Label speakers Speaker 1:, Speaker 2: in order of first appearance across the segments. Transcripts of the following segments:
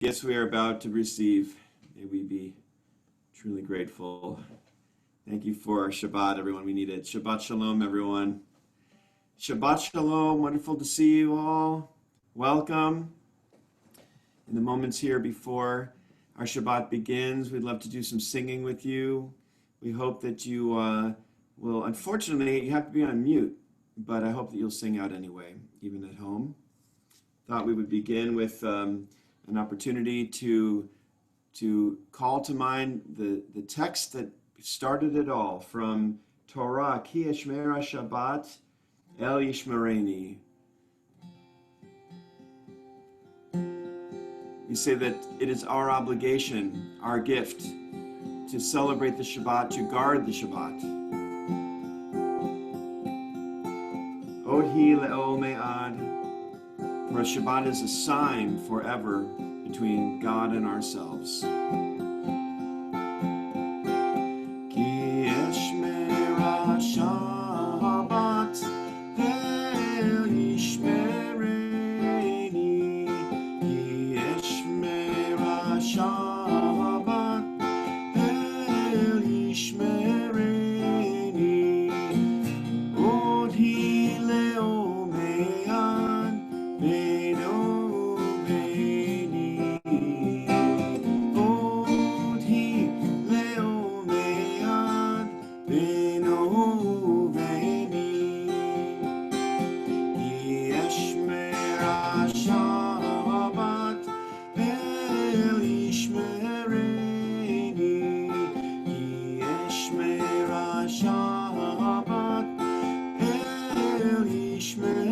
Speaker 1: gifts we are about to receive. May we be truly grateful. Thank you for Shabbat, everyone. We need it. Shabbat Shalom, everyone. Shabbat Shalom. Wonderful to see you all. Welcome. In the moments here before our Shabbat begins, we'd love to do some singing with you. We hope that you will, unfortunately, you have to be on mute, but I hope that you'll sing out anyway, even at home. Thought we would begin with an opportunity to call to mind the text that started it all from Torah, Ki Eshmera Shabbat El Yishmereni. We say that it is our obligation, our gift, to celebrate the Shabbat, to guard the Shabbat. Odhi le'ol me'ad. For Shabbat is a sign forever between God and ourselves. Ki eshmera Shabbat el yishmereni. Ki eshmera Shabbat el yishmereni. Odhi leo me'ad Beno beni, odhi leo me'ad, beno beni. Yeshmera Shabbat el yishmereni. Yeshmera Shabbat el yishmereni.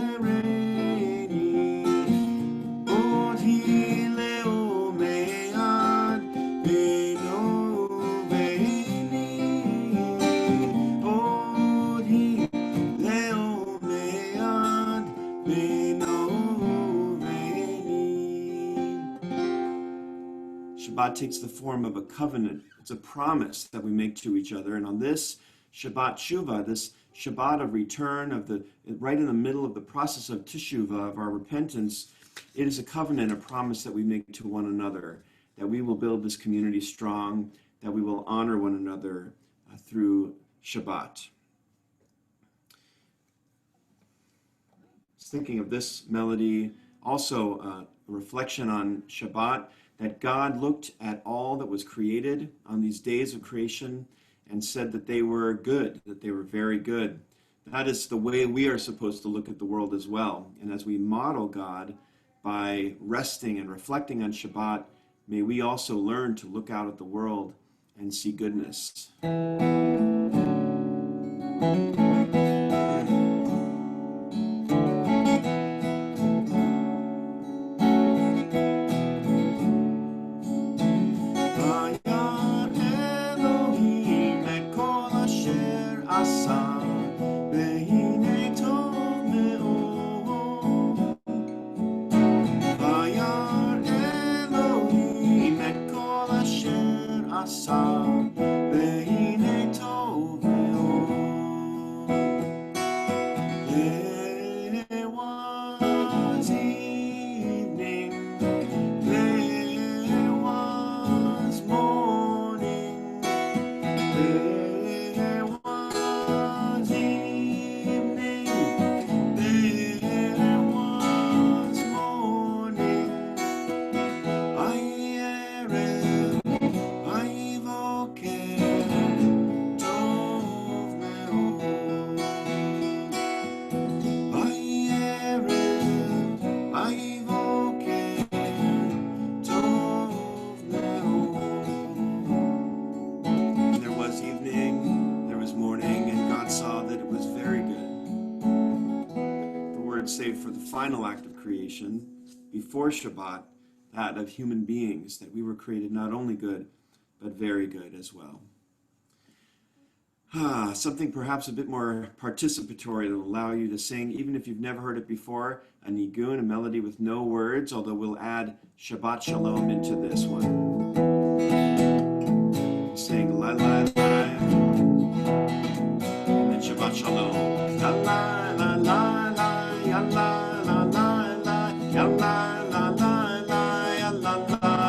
Speaker 1: Shabbat takes the form of a covenant. It's a promise that we make to each other. And on this Shabbat Shuvah, this Shabbat of return, right in the middle of the process of Teshuvah, of our repentance, it is a covenant, a promise that we make to one another, that we will build this community strong, that we will honor one another through Shabbat. Thinking of this melody, also a reflection on Shabbat, that God looked at all that was created on these days of creation and said that they were good, that they were very good. That is the way we are supposed to look at the world as well. And as we model God by resting and reflecting on Shabbat, may we also learn to look out at the world and see goodness. Save for the final act of creation before Shabbat, that of human beings, that we were created not only good, but very good as well. Something perhaps a bit more participatory that will allow you to sing, even if you've never heard it before, a nigun, a melody with no words, although we'll add Shabbat Shalom into this one. Sing la la la, and then Shabbat Shalom. La la la la la, ya la la la la, ya la la la la, ya la la.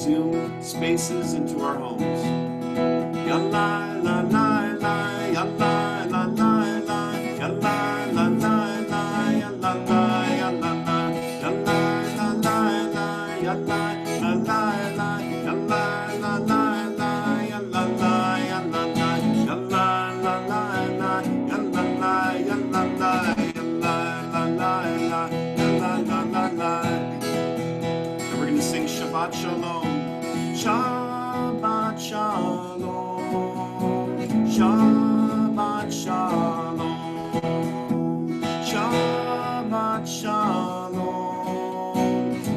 Speaker 1: consume spaces into our homes. Yalla, la, la, la, yalla, la, la, la, yalla, la, la, la, yalla, la, yalla, la, yalla, la, la, la, yalla, la, la, la, yalla, la, la, la, yalla, la, yalla, la, yalla, la, la, la, yalla, la, yalla, la, yalla, la, la, la, yalla, la, la, la. And we're going to sing Shabbat Shalom. Shabbat Shalom. Shabbat Shalom. Shabbat Shalom.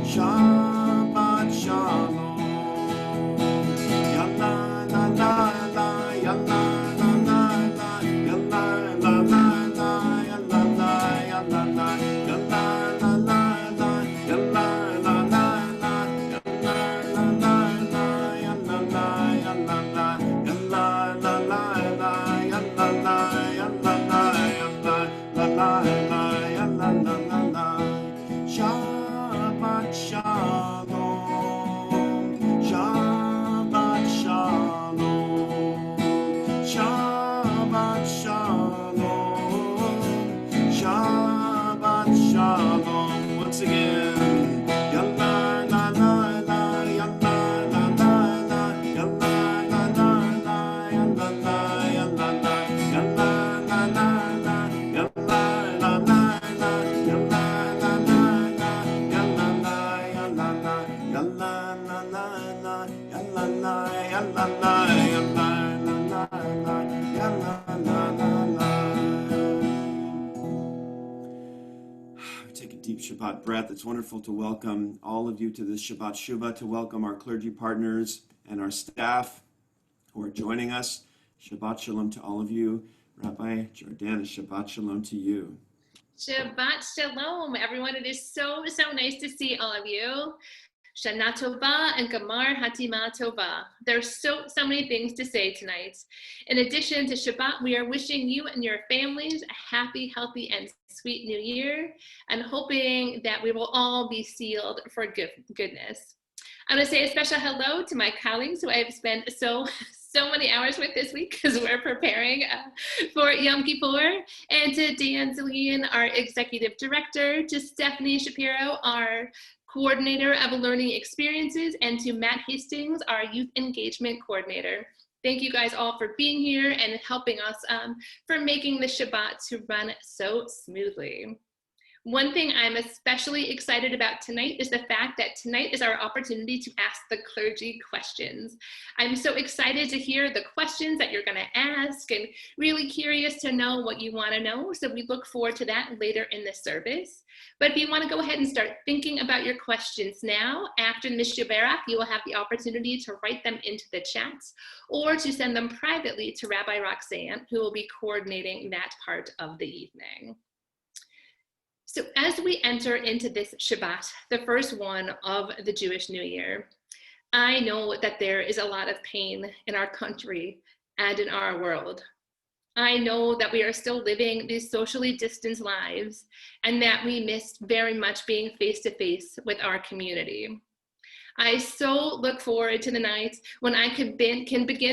Speaker 1: Shabbat Shalom. Yalla la la la, yalla la la la, yalla la la la, yalla la, yalla la, yalla la la la, yalla la la la, yalla la la la, yalla la, yalla la, yalla la la la, yalla la, yalla la, yalla la la la, yalla la la la. Shabbat Shalom. Shabbat Shalom. Shabbat Shalom. Shabbat Shalom. Once again. Yalla la la la, yalla la la la, yalla la la la, yalla la, yalla la, yalla la la la, yalla la la la, yalla la la la, yalla la, yalla la, yalla la la la, yalla la, yalla la, yalla la la la, yalla la la la. Take a deep Shabbat breath. It's wonderful to welcome all of you to this Shabbat Shuvah, to welcome our clergy partners and our staff who are joining us. Shabbat Shalom to all of you. Rabbi Jordana, Shabbat Shalom to you.
Speaker 2: Shabbat Shalom, everyone. It is so nice to see all of you. Shana Tova and Gamar Hatima Tova. There's so many things to say tonight. In addition to Shabbat, we are wishing you and your families a happy, healthy, and sweet new year, and hoping that we will all be sealed for goodness. I want to say a special hello to my colleagues who I have spent so many hours with this week as we're preparing for Yom Kippur, and to Dan Zillian, our executive director, to Stephanie Shapiro, our coordinator of learning experiences, and to Matt Hastings, our youth engagement coordinator. Thank you guys all for being here and helping us for making the Shabbat to run so smoothly. One thing I'm especially excited about tonight is the fact that tonight is our opportunity to ask the clergy questions. I'm so excited to hear the questions that you're going to ask, and really curious to know what you want to know. So we look forward to that later in the service. But if you want to go ahead and start thinking about your questions now, after Mishya Barak, you will have the opportunity to write them into the chats or to send them privately to Rabbi Roxanne, who will be coordinating that part of the evening. So as we enter into this Shabbat, the first one of the Jewish New Year, I know that there is a lot of pain in our country and in our world. I know that we are still living these socially distanced lives, and that we miss very much being face-to-face with our community. I so look forward to the night when I can begin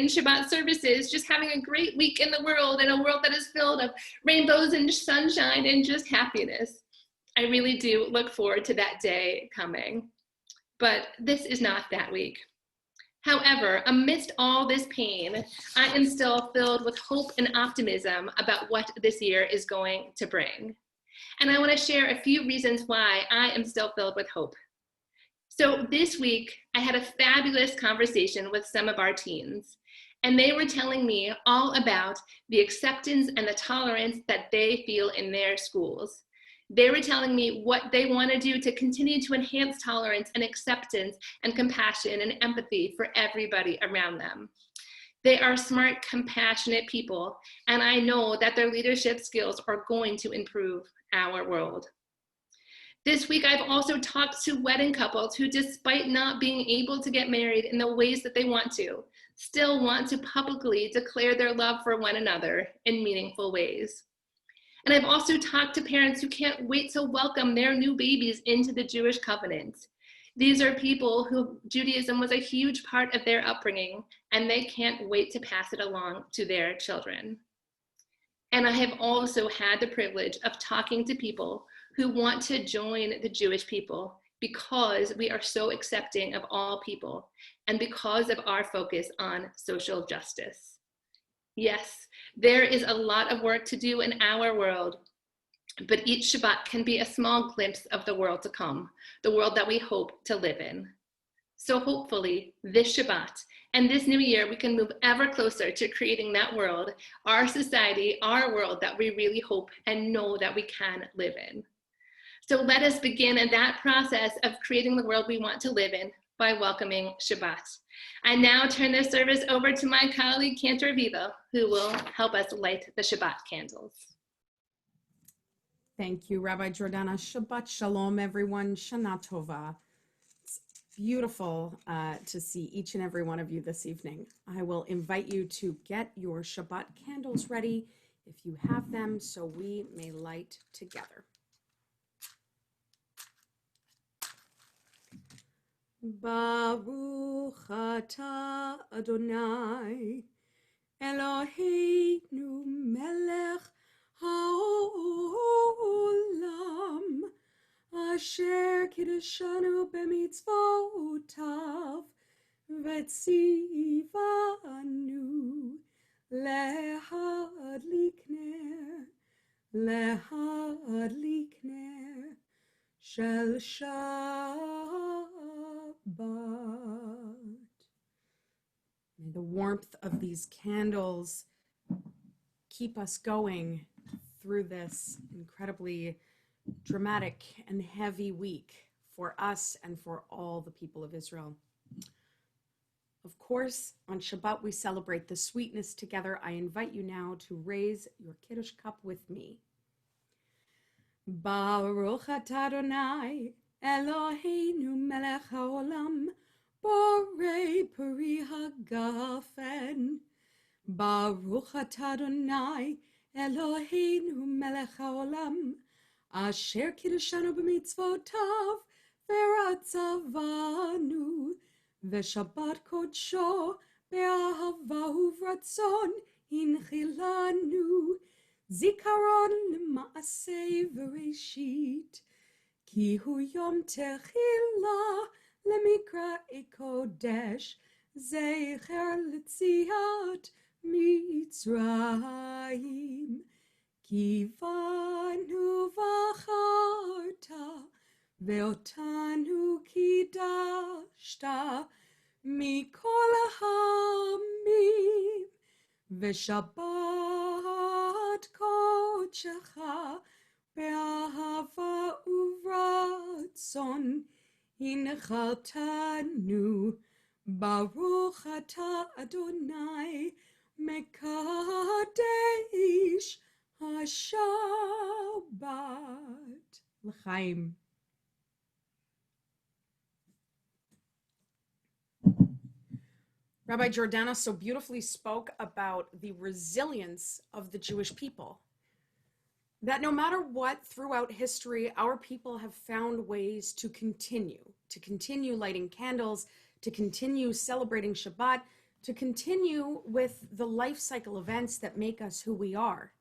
Speaker 2: Shabbat services, just having a great week in the world, in a world that is filled of rainbows and sunshine and just happiness. I really do look forward to that day coming, but this is not that week. However, amidst all this pain, I am still filled with hope and optimism about what this year is going to bring. And I want to share a few reasons why I am still filled with hope. So this week, I had a fabulous conversation with some of our teens, and they were telling me all about the acceptance and the tolerance that they feel in their schools. They were telling me what they want to do to continue to enhance tolerance and acceptance and compassion and empathy for everybody around them. They are smart, compassionate people, and I know that their leadership skills are going to improve our world. This week, I've also talked to wedding couples who, despite not being able to get married in the ways that they want to, still want to publicly declare their love for one another in meaningful ways. And I've also talked to parents who can't wait to welcome their new babies into the Jewish covenant. These are people who Judaism was a huge part of their upbringing, and they can't wait to pass it along to their children. And I have also had the privilege of talking to people who want to join the Jewish people because we are so accepting of all people and because of our focus on social justice. Yes, there is a lot of work to do in our world, but each Shabbat can be a small glimpse of the world to come, the world that we hope to live in. So hopefully this Shabbat and this new year, we can move ever closer to creating that world, our society, our world that we really hope and know that we can live in. So let us begin that process of creating the world we want to live in by welcoming Shabbat. I now turn this service over to my colleague, Cantor Viva, who will help us light the Shabbat candles.
Speaker 3: Thank you, Rabbi Jordana. Shabbat Shalom, everyone. Shana Tova. It's beautiful to see each and every one of you this evening. I will invite you to get your Shabbat candles ready if you have them, so we may light together. Baruch atah Adonai Eloheinu melech haolam asher kiddushanu b'mitzvotav v'tzivanu lehadlik ner shel Shabbat. May the warmth of these candles keep us going through this incredibly dramatic and heavy week for us and for all the people of Israel. Of course, on Shabbat we celebrate the sweetness together. I invite you now to raise your Kiddush cup with me. Baruch atah Adonai Eloheinu melech haolam borei peri hagafen. Baruch atah Adonai Eloheinu melech haolam asher kiddushanu b'mitzvotav v'ratzavanu v'shabbat kodsho be'ahava uvratzon inchilanu zikaron l'maaseh v'reshit ki hu yom techila lemikra kodesh zecher l'tziat Mitzrayim kivanu v'acharta ve'otanu kidashta mikol ha'amim ve'shabbat kodshecha be'ahava uvratzon hinchaltanu Baruch atah Adonai Mekadesh HaShabbat. L'chaim. Rabbi Jordana so beautifully spoke about the resilience of the Jewish people. That no matter what, throughout history, our people have found ways to continue lighting candles, to continue celebrating Shabbat, to continue with the life cycle events that make us who we are.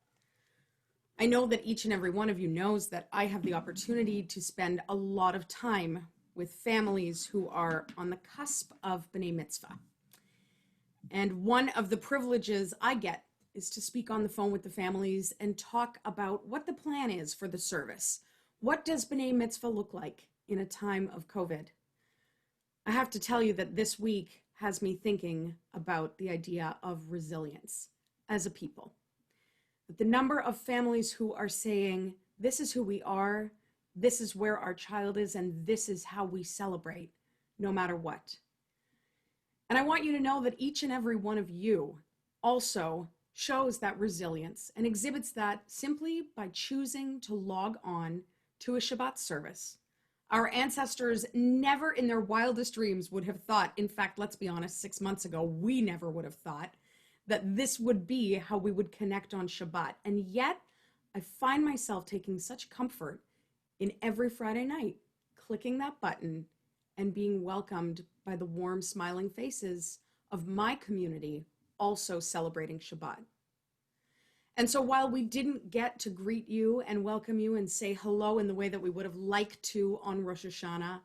Speaker 3: I know that each and every one of you knows that I have the opportunity to spend a lot of time with families who are on the cusp of B'nai Mitzvah. And one of the privileges I get is to speak on the phone with the families and talk about what the plan is for the service. What does B'nai Mitzvah look like in a time of COVID? I have to tell you that this week has me thinking about the idea of resilience as a people. The number of families who are saying, this is who we are, this is where our child is, and this is how we celebrate, no matter what. And I want you to know that each and every one of you also shows that resilience and exhibits that simply by choosing to log on to a Shabbat service. Our ancestors never in their wildest dreams would have thought, in fact, let's be honest, 6 months ago, we never would have thought that this would be how we would connect on Shabbat. And yet, I find myself taking such comfort in every Friday night, clicking that button and being welcomed by the warm, smiling faces of my community also celebrating Shabbat. And so while we didn't get to greet you and welcome you and say hello in the way that we would have liked to on Rosh Hashanah,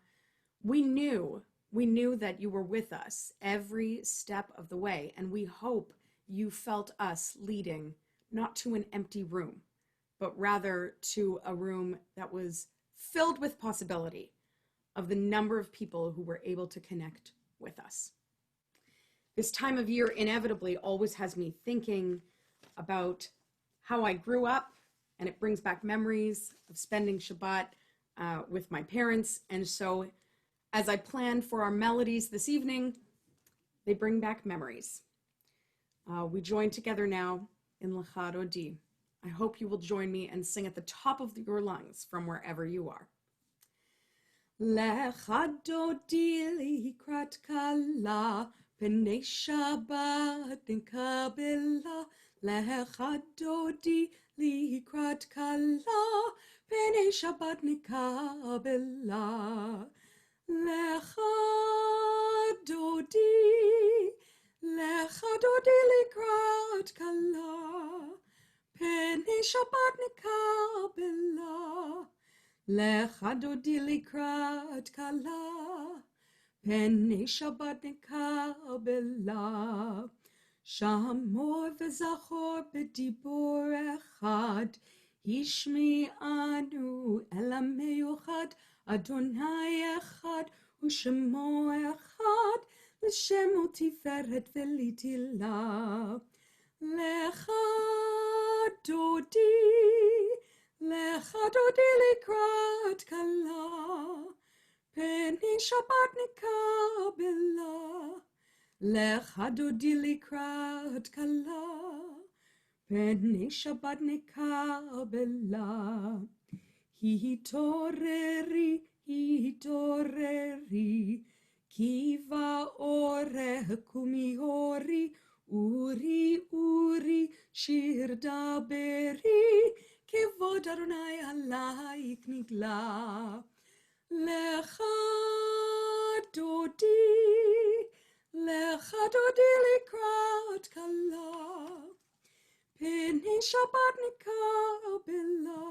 Speaker 3: we knew that you were with us every step of the way, and we hope you felt us leading not to an empty room, but rather to a room that was filled with possibility of the number of people who were able to connect with us. This time of year inevitably always has me thinking about how I grew up, and it brings back memories of spending Shabbat with my parents. And so as I plan for our melodies this evening, they bring back memories. We join together now in Lecha Dodi. I hope you will join me and sing at the top of your lungs from wherever you are. Lecha Dodi likrat kala, P'nei Shabbat nikabela. Lecha Dodi likrat kala, P'nei Shabbat nikabela. Lecha Dodi likrat kala, P'nei Shabbat nikabela. Lecha Dodi likrat kala, P'nei Shabbat nikabela. Shamor v'zachor b'dibur echad, Hishmi'anu el ha'meyuchad, Adonai echad u'shemo echad, L'shemo tiferet v'litila. Lecha Dodi likrat kala, P'nei Shabbat nikabela. Lecha Dodi likrat kala, P'nei Shabbat nikabela. Hitoreri, Kiva oreh kumiori, Uri, shir daberi, Kevod Adonai alaik nigla. Lecha Dodi likrat kala, P'nei Shabbat nikabela.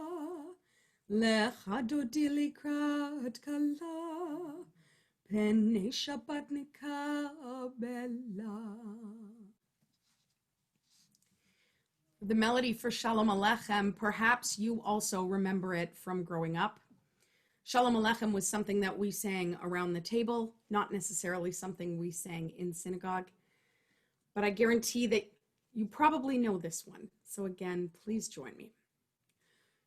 Speaker 3: Lecha Dodi likrat kala, P'nei Shabbat nikabela. The melody for Shalom Aleichem, perhaps you also remember it from growing up. Shalom Aleichem was something that we sang around the table, not necessarily something we sang in synagogue. But I guarantee that you probably know this one. So again, please join me.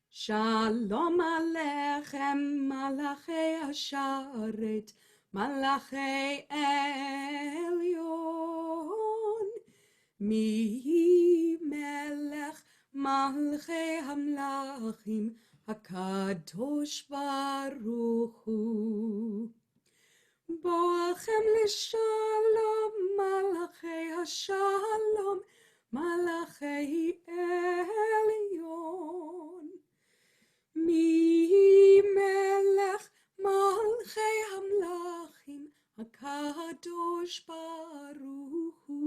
Speaker 3: Shalom Aleichem, Malachei Hasharet, Malachei Elyon, Mi Melech Malchei Hamlachim, Hakadosh Baruch Hu. Boachem l'shalom, Malachei Hashalom, Malachei Elyon. Mi Melech Malchei Hamlachim, Hakadosh Baruch Hu.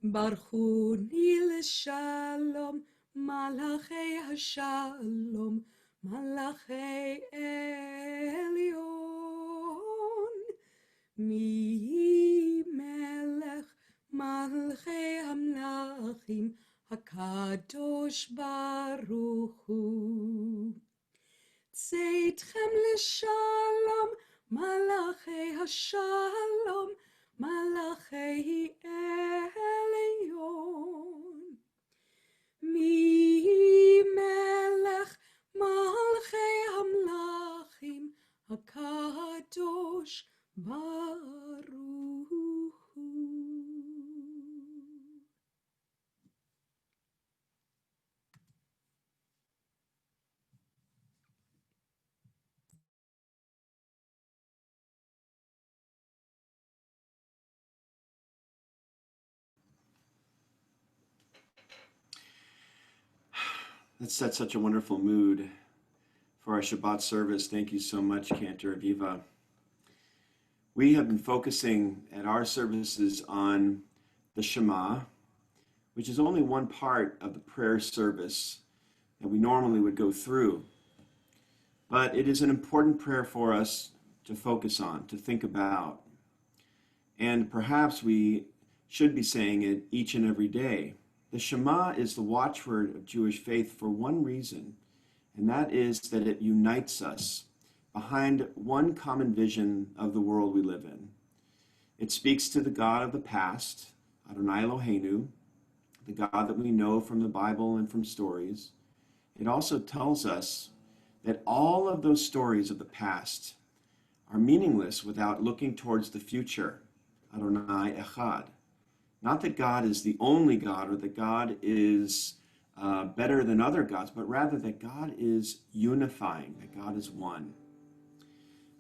Speaker 3: Baruchuni l'shalom, Malachei Hashalom, Malachei Elyon. Mi Melech Malchei Hamlachim, Hakadosh Baruch Hu. Tzeitchem l'shalom, Malachei Hashalom, Malachei Elyon. Mi Melech Malchei Hamlachim, Hakadosh Baruch Hu.
Speaker 1: That set such a wonderful mood for our Shabbat service. Thank you so much, Cantor Aviva. We have been focusing at our services on the Shema, which is only one part of the prayer service that we normally would go through. But it is an important prayer for us to focus on, to think about. And perhaps we should be saying it each and every day. The Shema is the watchword of Jewish faith for one reason, and that is that it unites us behind one common vision of the world we live in. It speaks to the God of the past, Adonai Eloheinu, the God that we know from the Bible and from stories. It also tells us that all of those stories of the past are meaningless without looking towards the future, Adonai Echad. Not that God is the only God or that God is better than other gods, but rather that God is unifying, that God is one.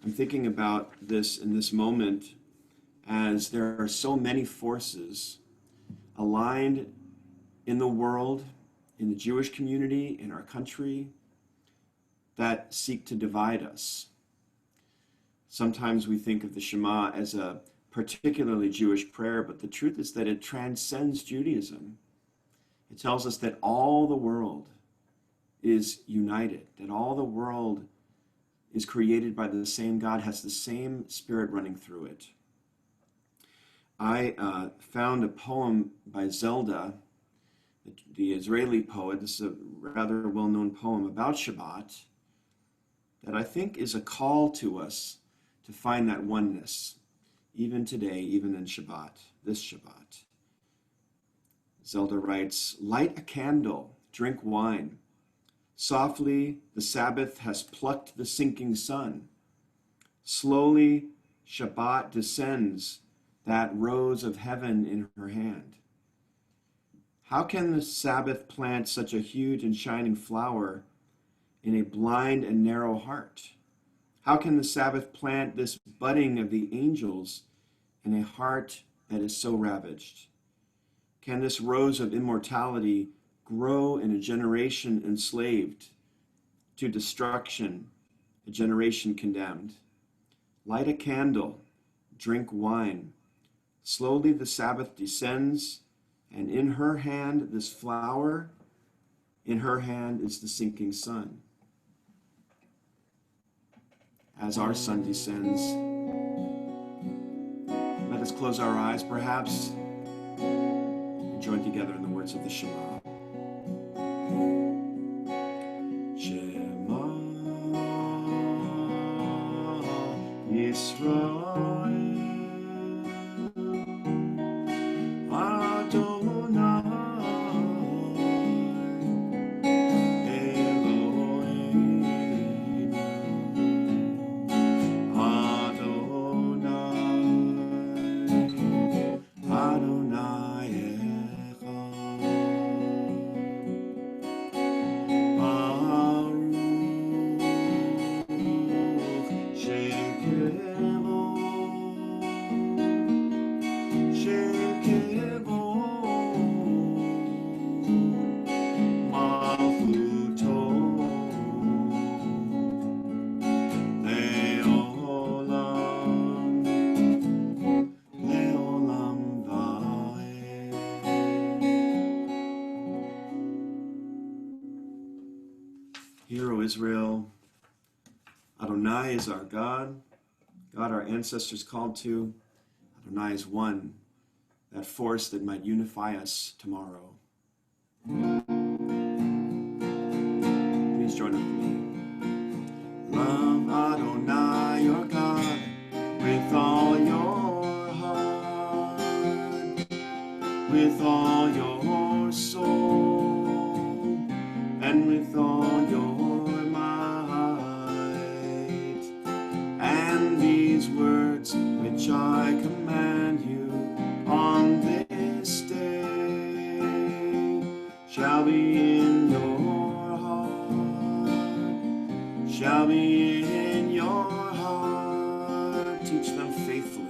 Speaker 1: I'm thinking about this in this moment as there are so many forces aligned in the world, in the Jewish community, in our country, that seek to divide us. Sometimes we think of the Shema as a particularly Jewish prayer, but the truth is that it transcends Judaism. It tells us that all the world is united, that all the world is created by the same God, has the same spirit running through it. I found a poem by Zelda, the Israeli poet. This is a rather well-known poem about Shabbat that I think is a call to us to find that oneness, even today, even in Shabbat, this Shabbat. Zelda writes, "Light a candle, drink wine. Softly, the Sabbath has plucked the sinking sun. Slowly, Shabbat descends, that rose of heaven in her hand. How can the Sabbath plant such a huge and shining flower in a blind and narrow heart? How can the Sabbath plant this budding of the angels in a heart that is so ravaged? Can this rose of immortality grow in a generation enslaved to destruction, a generation condemned? Light a candle, drink wine. Slowly the Sabbath descends, and in her hand this flower, in her hand is the sinking sun." As our sun descends, let us close our eyes perhaps and join together in the words of the Shema. Shema Yisrael Adonai Eloheinu Adonai Adonai Echad Baruch Shekemo Shekemo Malchuto Leolam Leolam Vaed. Hear, O Israel, Adonai is our God, God our ancestors called to. Adonai is one, that force that might unify us tomorrow. Please join with me. Love Adonai your God with all your heart, with all your soul, and with all your might. And these words which I command you on this day shall be in your heart, shall be in your heart. Teach them faithfully.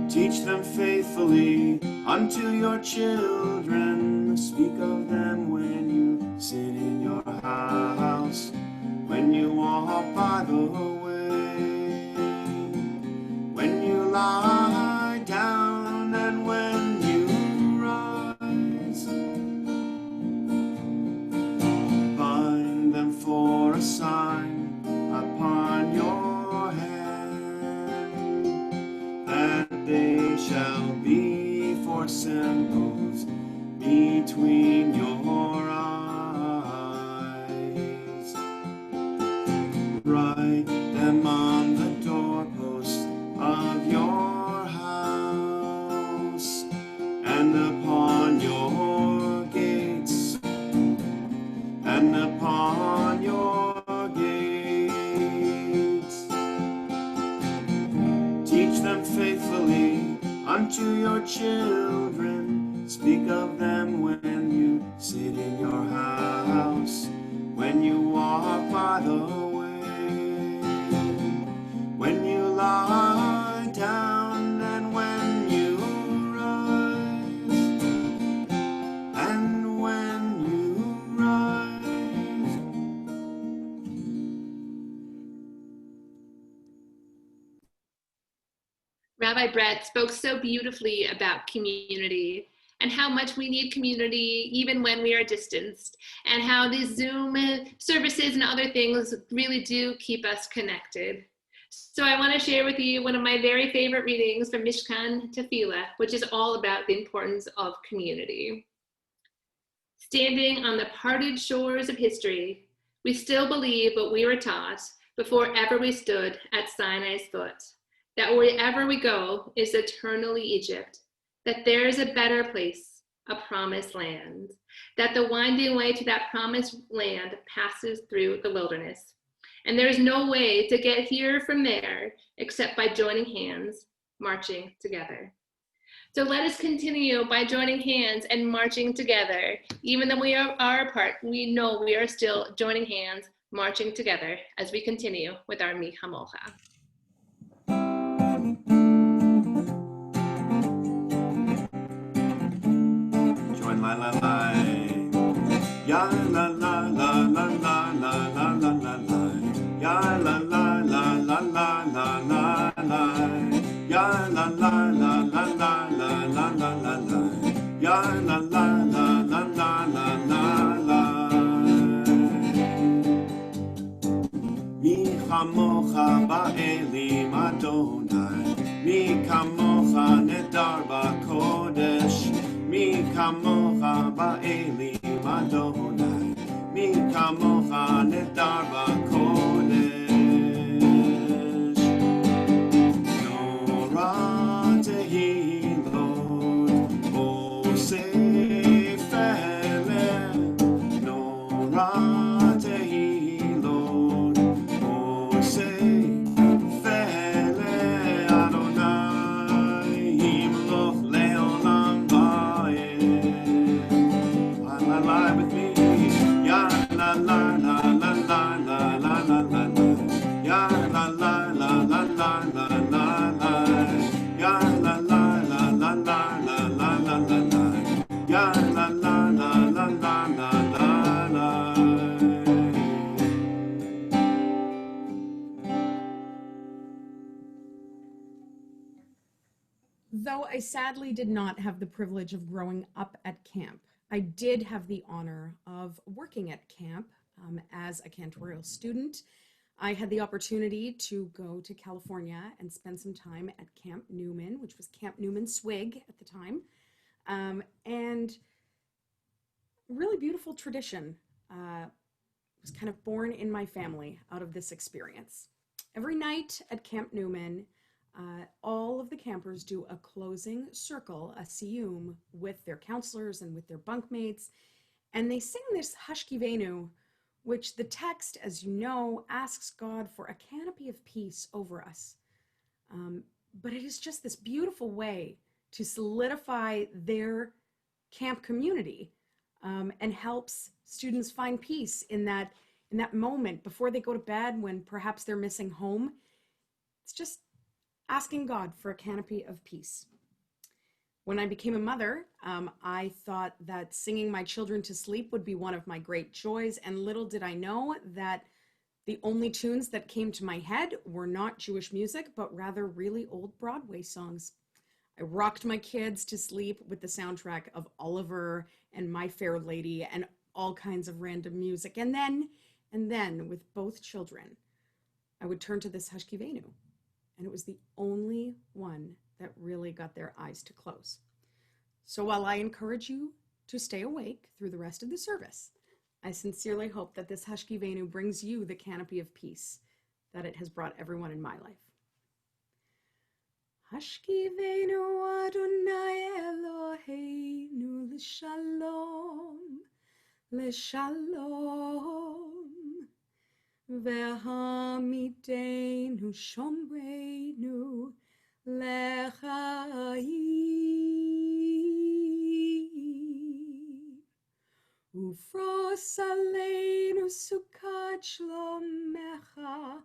Speaker 1: Teach them faithfully unto your children. Speak of them when you sit in your house, walk by the way, when you lie down and when you rise. Bind them for a sign upon your hand, that they shall be for symbols between your eyes. Write them on the doorposts of your house and upon your gates, and upon your gates. Teach them faithfully unto your children. Speak of them when you sit in your house, when you walk by the way, when you lie down and when you rise, and when you rise.
Speaker 2: Rabbi Brett spoke so beautifully about community and how much we need community even when we are distanced, and how these Zoom services and other things really do keep us connected. So I want to share with you one of my very favorite readings from Mishkan Tefillah, which is all about the importance of community. Standing on the parted shores of history, we still believe what we were taught before ever we stood at Sinai's foot, that wherever we go is eternally Egypt, that there is a better place, a promised land, that the winding way to that promised land passes through the wilderness. And there is no way to get here from there except by joining hands, marching together. So let us continue by joining hands and marching together. Even though we are apart, we know we are still joining hands, marching together as we continue with our Mi Hamocha.
Speaker 1: Join la la la, ya la la la la la la la la la la, ya la la la la la la la la, ya la la la la la la la la la la, ya la la la la la la la la. Mi chamocha ba'elim Adonai, mi kamocha nedar ba'kodesh, mi kamocha ba'elim Adonai, mi kamocha nedar ba'kodesh. Norah tehilot, oseh feleh, Norah tehilot, oseh feleh, Adonai himloch leolam va'ed. La la la with me, ya la la la la la la la la la la, ya la la la la la la la la, ya la la la la la la la la la la, ya la la la la la la la la.
Speaker 3: Though I sadly did not have the privilege of growing up at camp, I did have the honor of working at camp as a cantorial student. I had the opportunity to go to California and spend some time at Camp Newman, which was Camp Newman Swig at the time, and really beautiful tradition was kind of born in my family out of this experience. Every night at Camp Newman, all of the campers do a closing circle, a siyum, with their counselors and with their bunkmates, and they sing this Hashkivenu, which the text, as you know, asks God for a canopy of peace over us. But it is just this beautiful way to solidify their camp community, and helps students find peace in that moment before they go to bed when perhaps they're missing home. It's just asking God for a canopy of peace. When I became a mother, I thought that singing my children to sleep would be one of my great joys, and little did I know that The only tunes that came to my head were not Jewish music, but rather really old Broadway songs. I rocked my kids to sleep with the soundtrack of Oliver and My Fair Lady and all kinds of random music. And then with both children, I would turn to this Hashkivenu, and it was the only one that really got their eyes to close. So while I encourage you to stay awake through the rest of the service, I sincerely hope that this Hashkivenu brings you the canopy of peace that it has brought everyone in my life. Hashkivenu Adonai Eloheinu l'shalom, l'shalom. V'hamidenu shomreinu l'chaim. Ufros aleinu sukkot shlomecha,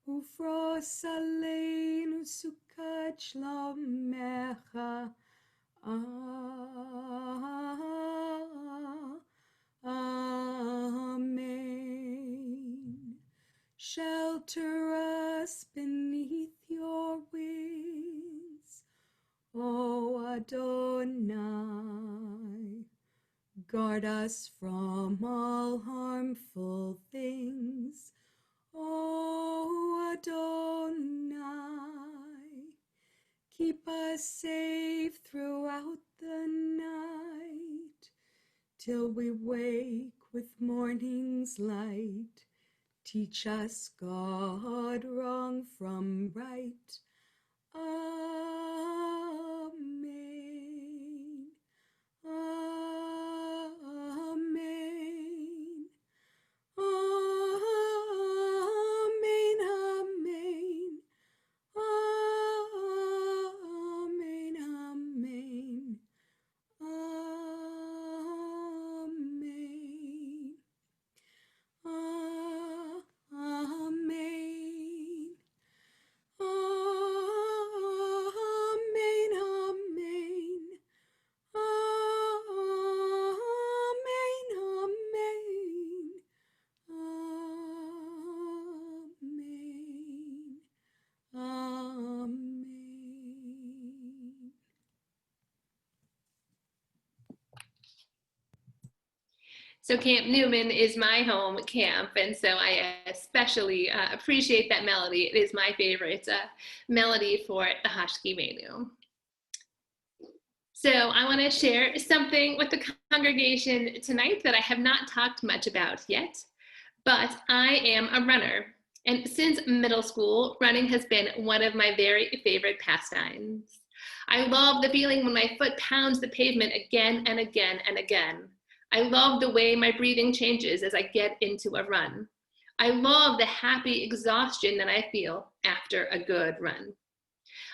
Speaker 3: ufros aleinu sukkot shlomecha. Amen. Shelter us beneath your wings, O Adonai. Guard us from all harmful things, O Adonai. Keep us safe throughout the night, till we wake with morning's light. Teach us, God, wrong from right. Amen. Amen. Amen. Amen. Amen. Amen. Amen. Amen. Amen. Amen. Amen. Amen.
Speaker 2: So Camp Newman is my home camp, and so I especially appreciate that melody. It is my favorite melody for the Hashkivenu. So I want to share something with the congregation tonight that I have not talked much about yet, but I am a runner. And since middle school, running has been one of my very favorite pastimes. I love the feeling when my foot pounds the pavement again and again and again. I love the way my breathing changes as I get into a run. I love the happy exhaustion that I feel after a good run.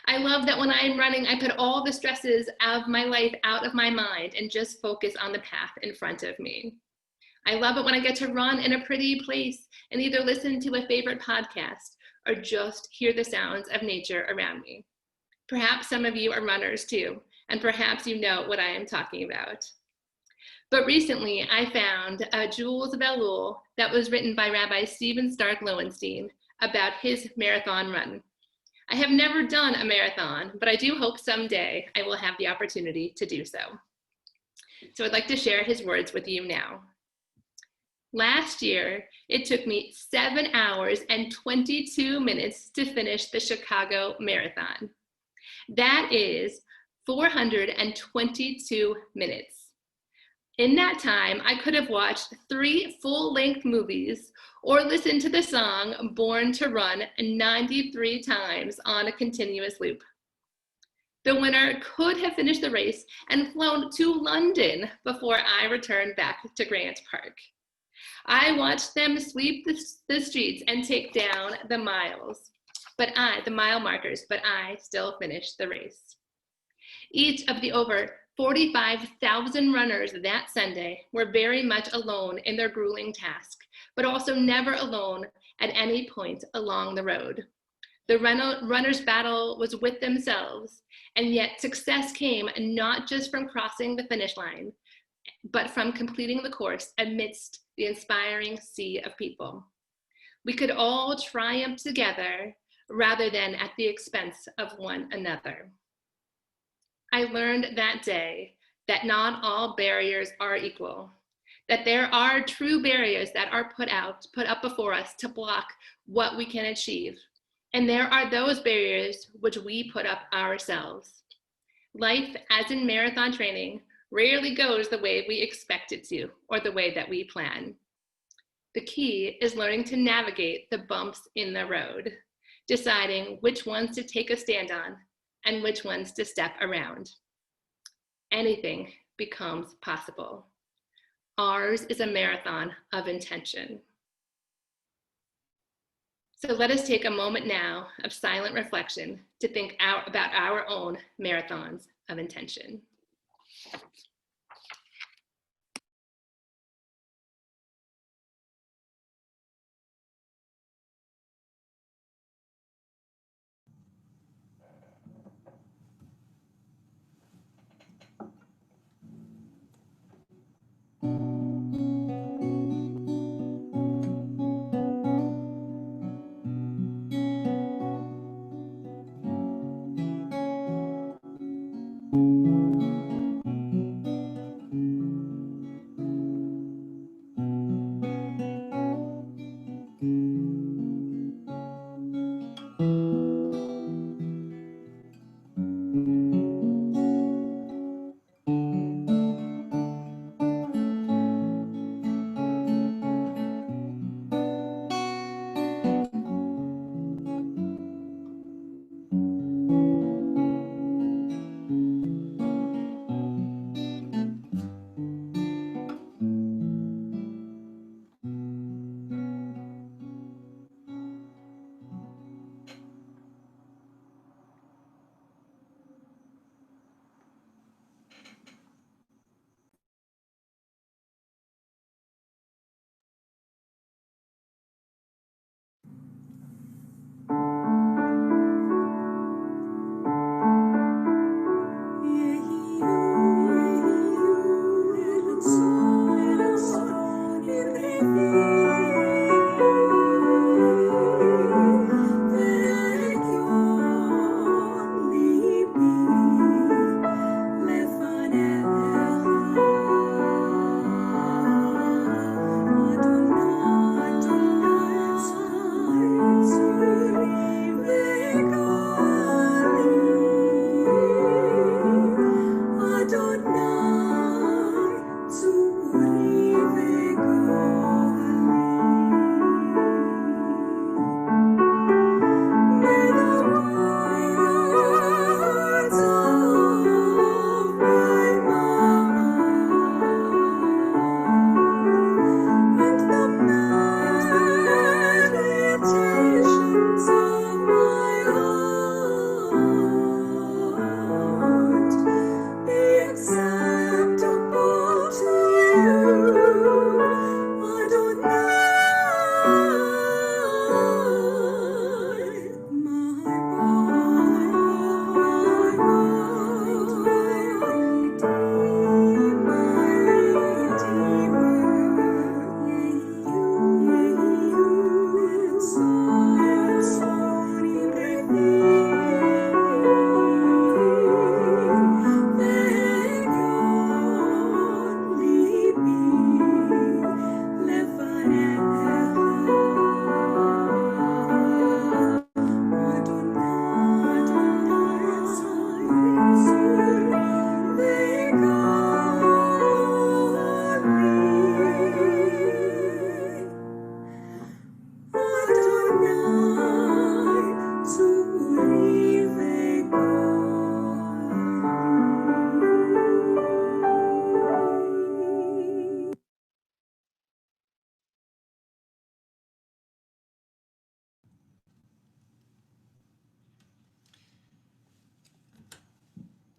Speaker 2: I love that when I'm running, I put all the stresses of my life out of my mind and just focus on the path in front of me. I love it when I get to run in a pretty place and either listen to a favorite podcast or just hear the sounds of nature around me. Perhaps some of you are runners too, and perhaps you know what I am talking about. But recently I found a Jules of Elul that was written by Rabbi Stephen Stark Lowenstein about his marathon run. I have never done a marathon, but I do hope someday I will have the opportunity to do so. So I'd like to share his words with you now. Last year, it took me 7 hours and 22 minutes to finish the Chicago Marathon. That is 422 minutes. In that time, I could have watched 3 full-length movies or listened to the song Born to Run 93 times on a continuous loop. The winner could have finished the race and flown to London before I returned back to Grant Park. I watched them sweep the streets and take down the mile markers, but I still finished the race. Each of the over 45,000 runners that Sunday were very much alone in their grueling task, but also never alone at any point along the road. The runners' battle was with themselves, and yet success came not just from crossing the finish line, but from completing the course amidst the inspiring sea of people. We could all triumph together rather than at the expense of one another. I learned that day that not all barriers are equal, that there are true barriers that are put up before us to block what we can achieve. And there are those barriers which we put up ourselves. Life, as in marathon training, rarely goes the way we expect it to, or the way that we plan. The key is learning to navigate the bumps in the road, deciding which ones to take a stand on and which ones to step around. Anything becomes possible. Ours is a marathon of intention. So let us take a moment now of silent reflection to think about our own marathons of intention.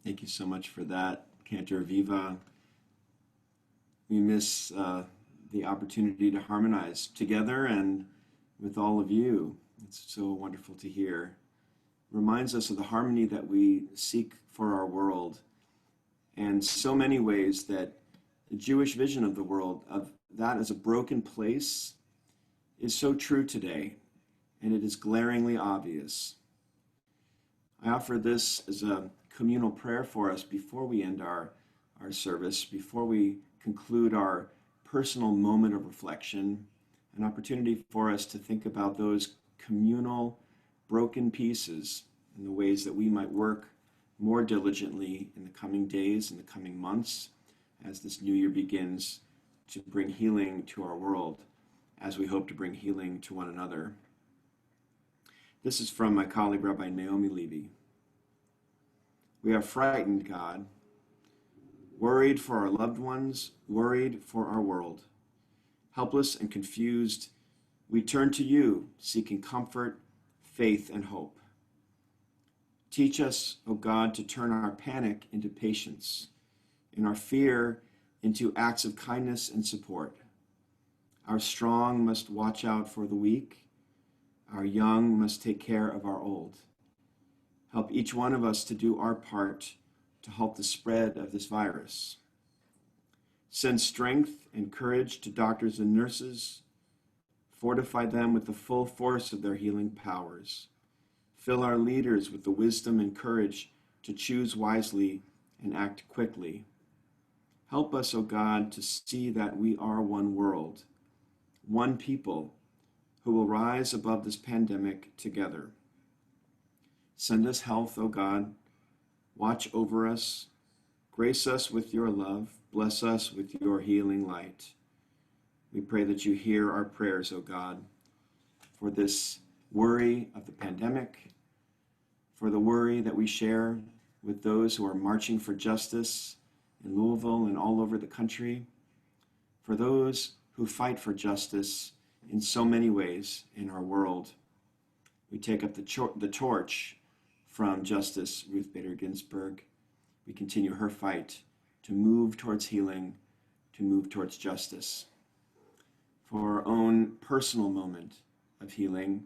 Speaker 1: Thank you so much for that, Cantor Viva. We miss the opportunity to harmonize together and with all of you. It's so wonderful to hear. Reminds us of the harmony that we seek for our world, and so many ways that the Jewish vision of the world, of that as a broken place, is so true today, and it is glaringly obvious. I offer this as a communal prayer for us before we end our service, before we conclude our personal moment of reflection, an opportunity for us to think about those communal broken pieces and the ways that we might work more diligently in the coming days and the coming months as this new year begins to bring healing to our world, as we hope to bring healing to one another. This is from my colleague, Rabbi Naomi Levy. We are frightened, God, worried for our loved ones, worried for our world. Helpless and confused, we turn to you, seeking comfort, faith, and hope. Teach us, O God, to turn our panic into patience, and our fear into acts of kindness and support. Our strong must watch out for the weak. Our young must take care of our old. Help each one of us to do our part to halt the spread of this virus. Send strength and courage to doctors and nurses. Fortify them with the full force of their healing powers. Fill our leaders with the wisdom and courage to choose wisely and act quickly. Help us, O God, to see that we are one world, one people who will rise above this pandemic together. Send us health, O God. Watch over us. Grace us with your love. Bless us with your healing light. We pray that you hear our prayers, O God, for this worry of the pandemic, for the worry that we share with those who are marching for justice in Louisville and all over the country, for those who fight for justice in so many ways in our world. We take up the torch from Justice Ruth Bader Ginsburg. We continue her fight to move towards healing, to move towards justice. For our own personal moment of healing,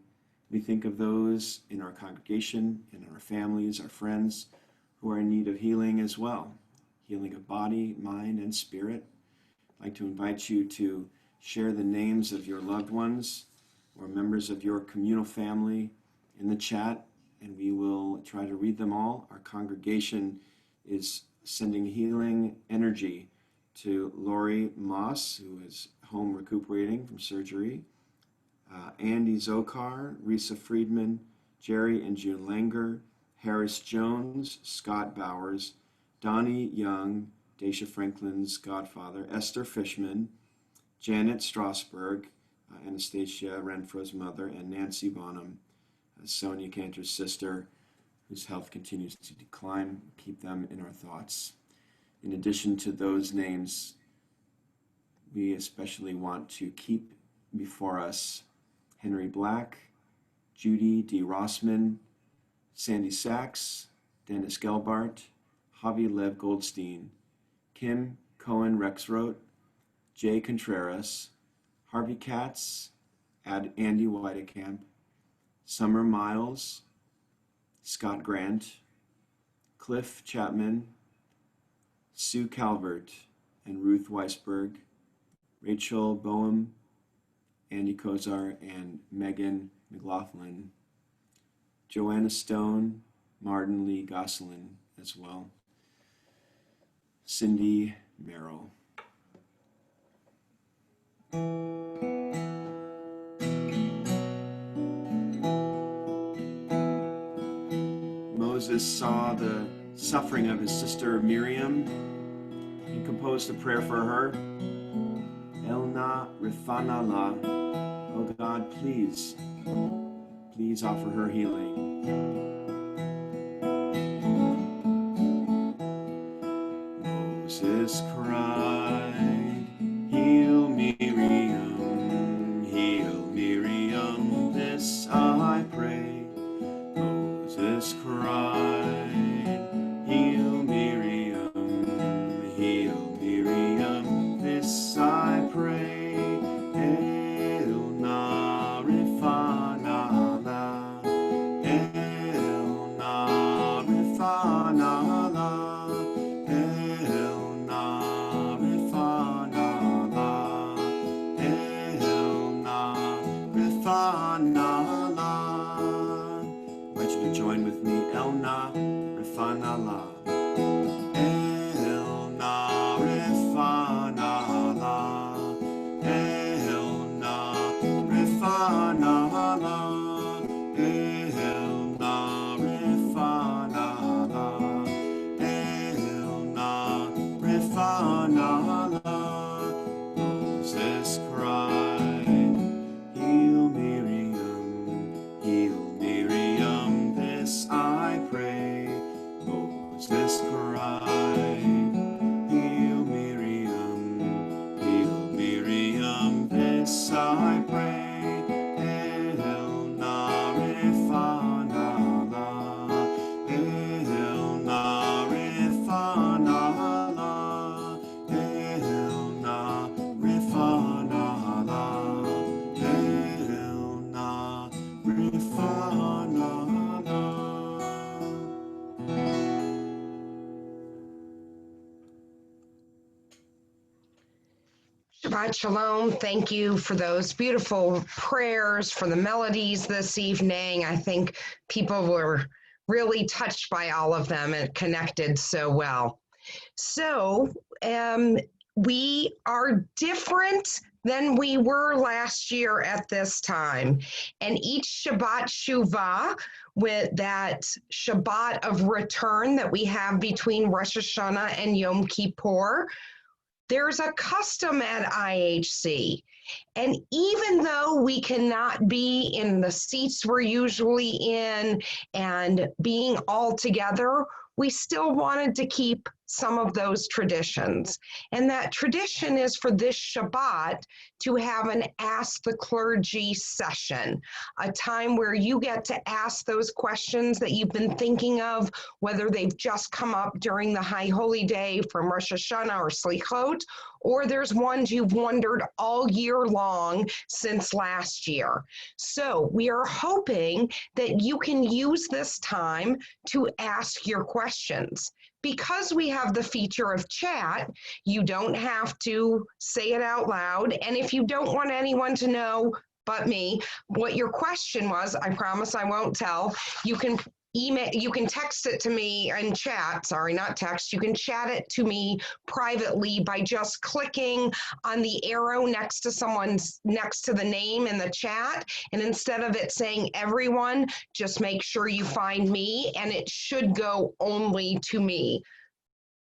Speaker 1: we think of those in our congregation, in our families, our friends, who are in need of healing as well. Healing of body, mind, and spirit. I'd like to invite you to share the names of your loved ones or members of your communal family in the chat, and we will try to read them all. Our congregation is sending healing energy to Lori Moss, who is home recuperating from surgery, Andy Zokar, Risa Friedman, Jerry and June Langer, Harris Jones, Scott Bowers, Donnie Young, Daisha Franklin's godfather, Esther Fishman, Janet Strasberg, Anastasia Renfro's mother, and Nancy Bonham, Sonia Cantor's sister, whose health continues to decline. Keep them in our thoughts. In addition to those names, we especially want to keep before us Henry Black, Judy D. Rossman, Sandy Sachs, Dennis Gelbart, Javi Lev Goldstein, Kim Cohen Rexroth, Jay Contreras, Harvey Katz, Andy Weidekamp, Summer Miles, Scott Grant, Cliff Chapman, Sue Calvert, and Ruth Weisberg, Rachel Boehm, Andy Kozar, and Megan McLaughlin, Joanna Stone, Martin Lee Gosselin as well, Cindy Merrill. Moses saw the suffering of his sister Miriam and composed a prayer for her. Elna Rifana La, oh God, please offer her healing. Moses cried, heal Miriam, this I pray. Moses cried, heal Miriam, this I pray. Elna Rifana La, Elna Rifana La, Elna Rifana La, Elna
Speaker 4: Shabbat Shalom. Thank you for those beautiful prayers, for the melodies this evening. I think people were really touched by all of them and connected so well. So we are different than we were last year at this time. And each Shabbat Shuvah, with that Shabbat of Return that we have between Rosh Hashanah and Yom Kippur, there's a custom at IHC. And even though we cannot be in the seats we're usually in and being all together, we still wanted to keep some of those traditions. And that tradition is for this Shabbat to have an Ask the Clergy session, a time where you get to ask those questions that you've been thinking of, whether they've just come up during the High Holy Day from Rosh Hashanah or Slichot, or there's ones you've wondered all year long since last year. So we are hoping that you can use this time to ask your questions. Because we have the feature of chat, you don't have to say it out loud. And if you don't want anyone to know but me what your question was, I promise I won't tell. You can email, you can text it to me and chat, sorry, not text. You can chat it to me privately by just clicking on the arrow next to the name in the chat. And instead of it saying everyone, just make sure you find me, and it should go only to me.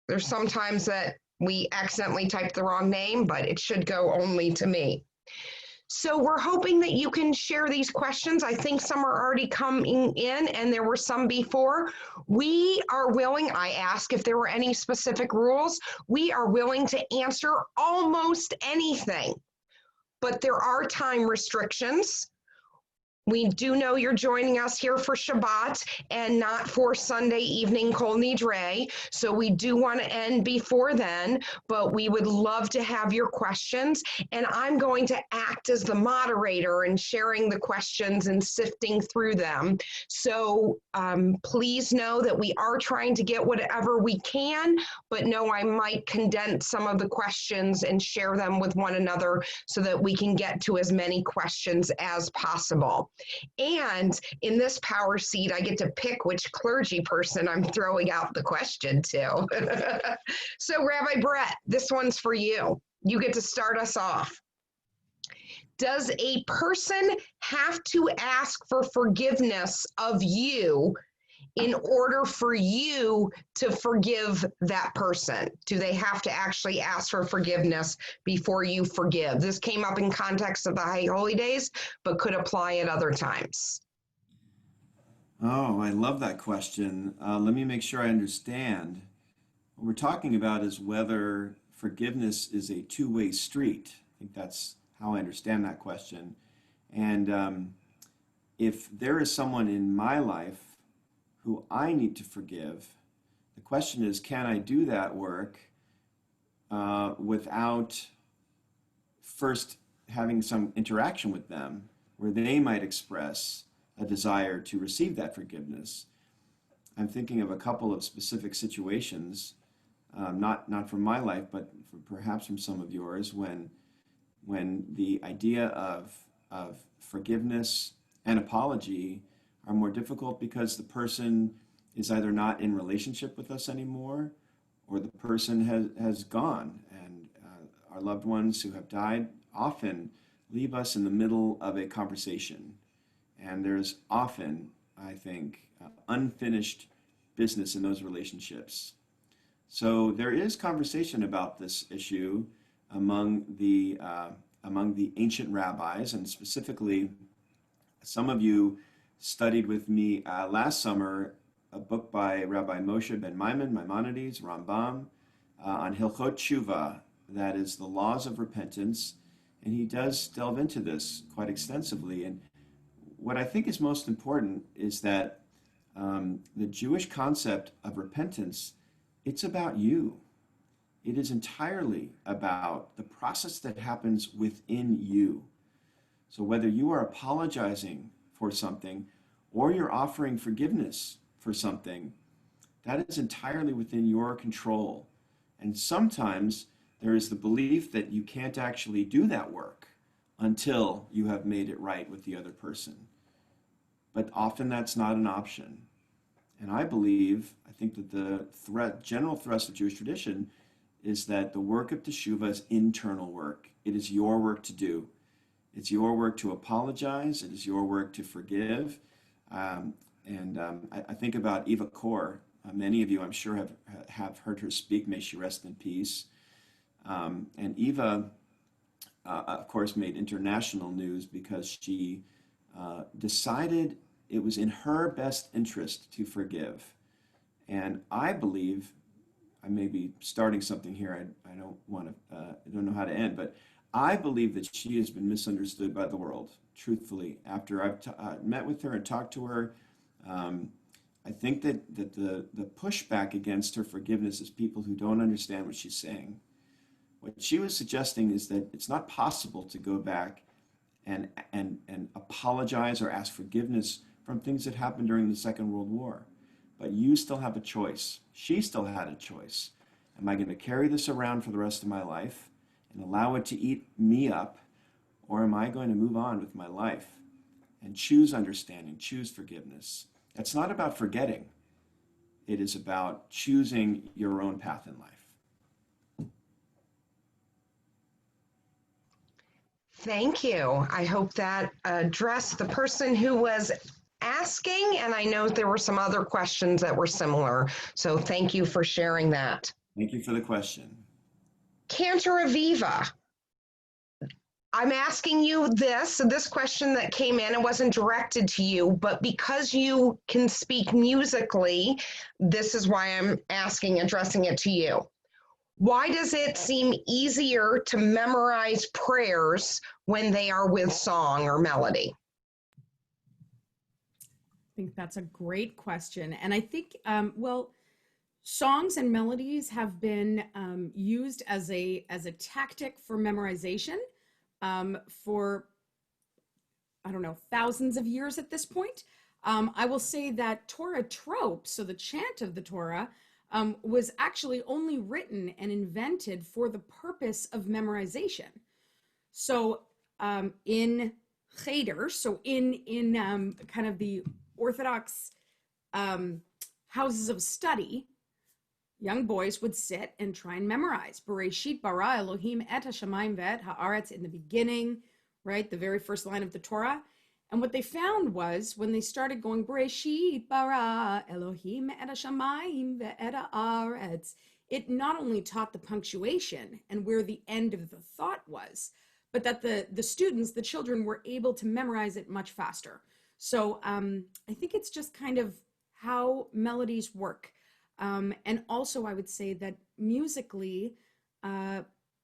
Speaker 4: There's sometimes that we accidentally type the wrong name, but it should go only to me. So we're hoping that you can share these questions. I think some are already coming in, and there were some before. We are willing, I asked if there were any specific rules. We are willing to answer almost anything, but there are time restrictions. We do know you're joining us here for Shabbat and not for Sunday evening Kol Nidre. So we do want to end before then, but we would love to have your questions. And I'm going to act as the moderator in sharing the questions and sifting through them. So please know that we are trying to get whatever we can, but know I might condense some of the questions and share them with one another so that we can get to as many questions as possible. And in this power seat, I get to pick which clergy person I'm throwing out the question to. So Rabbi Brett, this one's for you. You get to start us off. Does a person have to ask for forgiveness of you in order for you to forgive that person? Do they have to actually ask for forgiveness before you forgive? This came up in context of the High Holy Days, but could apply at other times.
Speaker 1: Oh, I love that question. Let me make sure I understand. What we're talking about is whether forgiveness is a two-way street. I think that's how I understand that question. And if there is someone in my life who I need to forgive, the question is, can I do that work without first having some interaction with them where they might express a desire to receive that forgiveness? I'm thinking of a couple of specific situations, not from my life, but perhaps from some of yours, when the idea of forgiveness and apology are more difficult because the person is either not in relationship with us anymore, or the person has gone, and our loved ones who have died often leave us in the middle of a conversation. And there's often, I think, unfinished business in those relationships. So there is conversation about this issue among the ancient rabbis, and specifically, some of you studied with me last summer a book by Rabbi Moshe ben Maimonides, Rambam, on Hilchot Shuvah, that is the laws of repentance, and he does delve into this quite extensively. And what I think is most important is that the Jewish concept of repentance, it's about you. It is entirely about the process that happens within you. So whether you are apologizing for something or you're offering forgiveness for something, that is entirely within your control. And sometimes there is the belief that you can't actually do that work until you have made it right with the other person. But often that's not an option. And I think that the general thrust of Jewish tradition is that the work of teshuvah is internal work. It is your work to do. It's your work to apologize. It is your work to forgive. I think about Eva Kor. Many of you, I'm sure, have heard her speak. May she rest in peace. And Eva, of course, made international news because she decided it was in her best interest to forgive. And I believe, I may be starting something here. I don't know how to end, but I believe that she has been misunderstood by the world, truthfully. After I've met with her and talked to her, I think that the pushback against her forgiveness is people who don't understand what she's saying. What she was suggesting is that it's not possible to go back and apologize or ask forgiveness from things that happened during the Second World War. But you still have a choice. She still had a choice. Am I going to carry this around for the rest of my life and allow it to eat me up, or am I going to move on with my life and choose understanding, choose forgiveness? It's not about forgetting. It is about choosing your own path in life.
Speaker 4: Thank you. I hope that addressed the person who was asking, and I know there were some other questions that were similar. So thank you for sharing that.
Speaker 1: Thank you for the question.
Speaker 4: Cantor Aviva, I'm asking you this question that came in, it wasn't directed to you, but because you can speak musically, this is why I'm addressing it to you. Why does it seem easier to memorize prayers when they are with song or melody?
Speaker 3: I think that's a great question. And I think, songs and melodies have been used as a tactic for memorization for, I don't know, thousands of years at this point. I will say that Torah trope, so the chant of the Torah, was actually only written and invented for the purpose of memorization. So in cheder, so in kind of the Orthodox houses of study, young boys would sit and try and memorize. Bereshit bara Elohim et hashamayim ve'et haaretz, in the beginning, right? The very first line of the Torah. And what they found was when they started going, Bereshit bara Elohim et hashamayim ve'et haaretz, it not only taught the punctuation and where the end of the thought was, but that the students, the children, were able to memorize it much faster. So I think it's just kind of how melodies work. And also I would say that musically,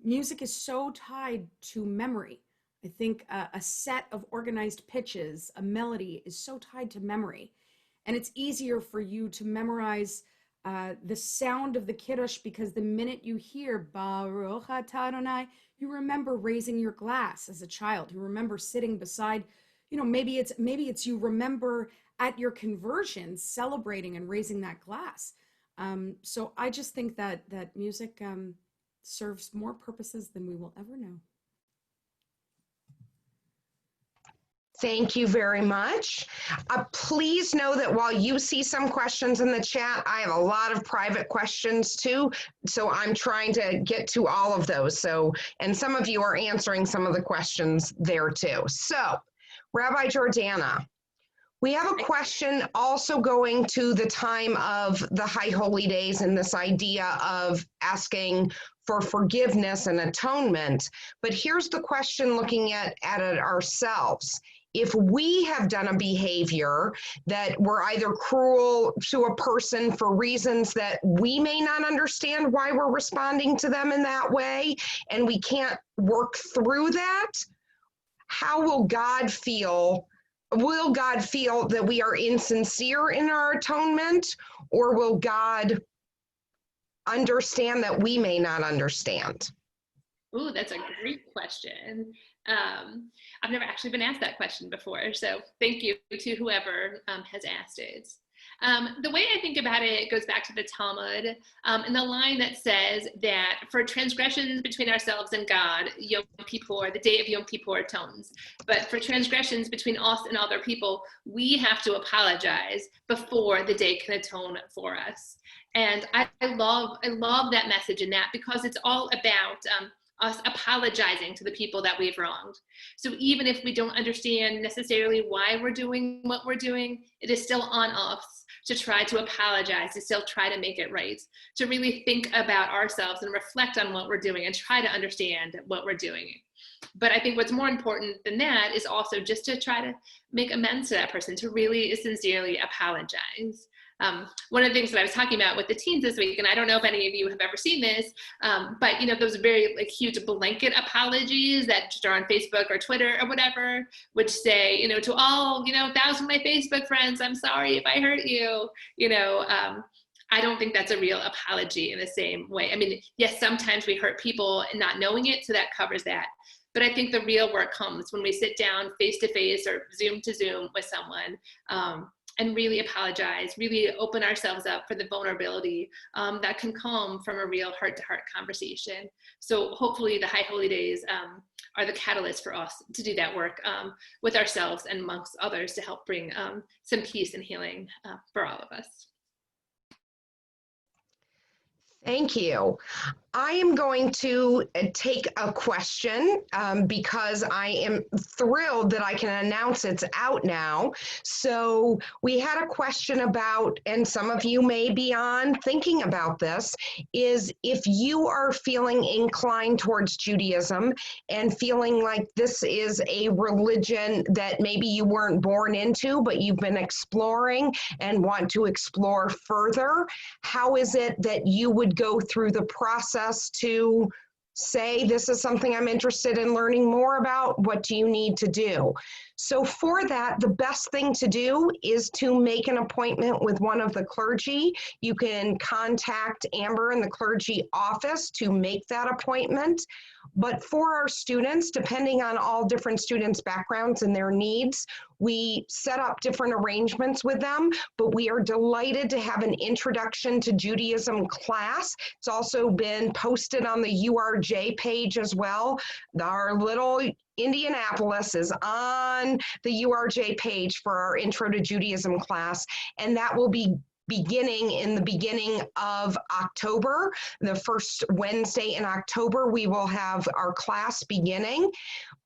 Speaker 3: music is so tied to memory. I think a set of organized pitches, a melody, is so tied to memory. And it's easier for you to memorize the sound of the Kiddush, because the minute you hear Baruch Atah Adonai, you remember raising your glass as a child. You remember sitting beside, maybe it's you remember at your conversion celebrating and raising that glass. So I just think that music serves more purposes than we will ever know.
Speaker 4: Thank you very much. Please know that while you see some questions in the chat, I have a lot of private questions too. So I'm trying to get to all of those. And some of you are answering some of the questions there too. So, Rabbi Jordana, we have a question also going to the time of the High Holy Days and this idea of asking for forgiveness and atonement. But here's the question, looking at it ourselves. If we have done a behavior that we're either cruel to a person for reasons that we may not understand why we're responding to them in that way, and we can't work through that, how will God feel? Will God feel that we are insincere in our atonement, or will God understand that we may not understand?
Speaker 2: Ooh, that's a great question. I've never actually been asked that question before, so thank you to whoever has asked it. The way I think about it goes back to the Talmud, and the line that says that for transgressions between ourselves and God, Yom Kippur, the day of Yom Kippur atones. But for transgressions between us and other people, we have to apologize before the day can atone for us. And I love that message in that, because it's all about us apologizing to the people that we've wronged. So even if we don't understand necessarily why we're doing what we're doing, it is still on us to try to apologize, to still try to make it right, to really think about ourselves and reflect on what we're doing and try to understand what we're doing. But I think what's more important than that is also just to try to make amends to that person, to really sincerely apologize. One of the things that I was talking about with the teens this week, and I don't know if any of you have ever seen this, but those very huge blanket apologies that are on Facebook or Twitter or whatever, which say, to all, 1,000 of my Facebook friends, I'm sorry if I hurt you, I don't think that's a real apology in the same way. I mean, yes, sometimes we hurt people and not knowing it, so that covers that. But I think the real work comes when we sit down face to face or Zoom to Zoom with someone, and really apologize, really open ourselves up for the vulnerability that can come from a real heart-to-heart conversation. So hopefully the High Holy Days are the catalyst for us to do that work with ourselves and amongst others to help bring some peace and healing for all of us.
Speaker 4: Thank you. I am going to take a question because I am thrilled that I can announce it's out now. So we had a question about, and some of you may be on thinking about this, is if you are feeling inclined towards Judaism and feeling like this is a religion that maybe you weren't born into, but you've been exploring and want to explore further, how is it that you would go through the process to say, this is something I'm interested in learning more about? What do you need to do? So for that, the best thing to do is to make an appointment with one of the clergy. You can contact Amber in the clergy office to make that appointment. But for our students, depending on all different students' backgrounds and their needs, we set up different arrangements with them, but we are delighted to have an Introduction to Judaism class. It's also been posted on the URJ page as well. Our little Indianapolis is on the URJ page for our Intro to Judaism class, and that will be beginning in the beginning of October. The first Wednesday in October, we will have our class beginning.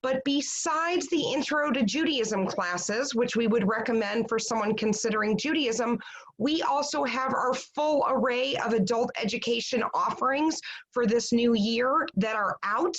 Speaker 4: But besides the Intro to Judaism classes, which we would recommend for someone considering Judaism, we also have our full array of adult education offerings for this new year that are out.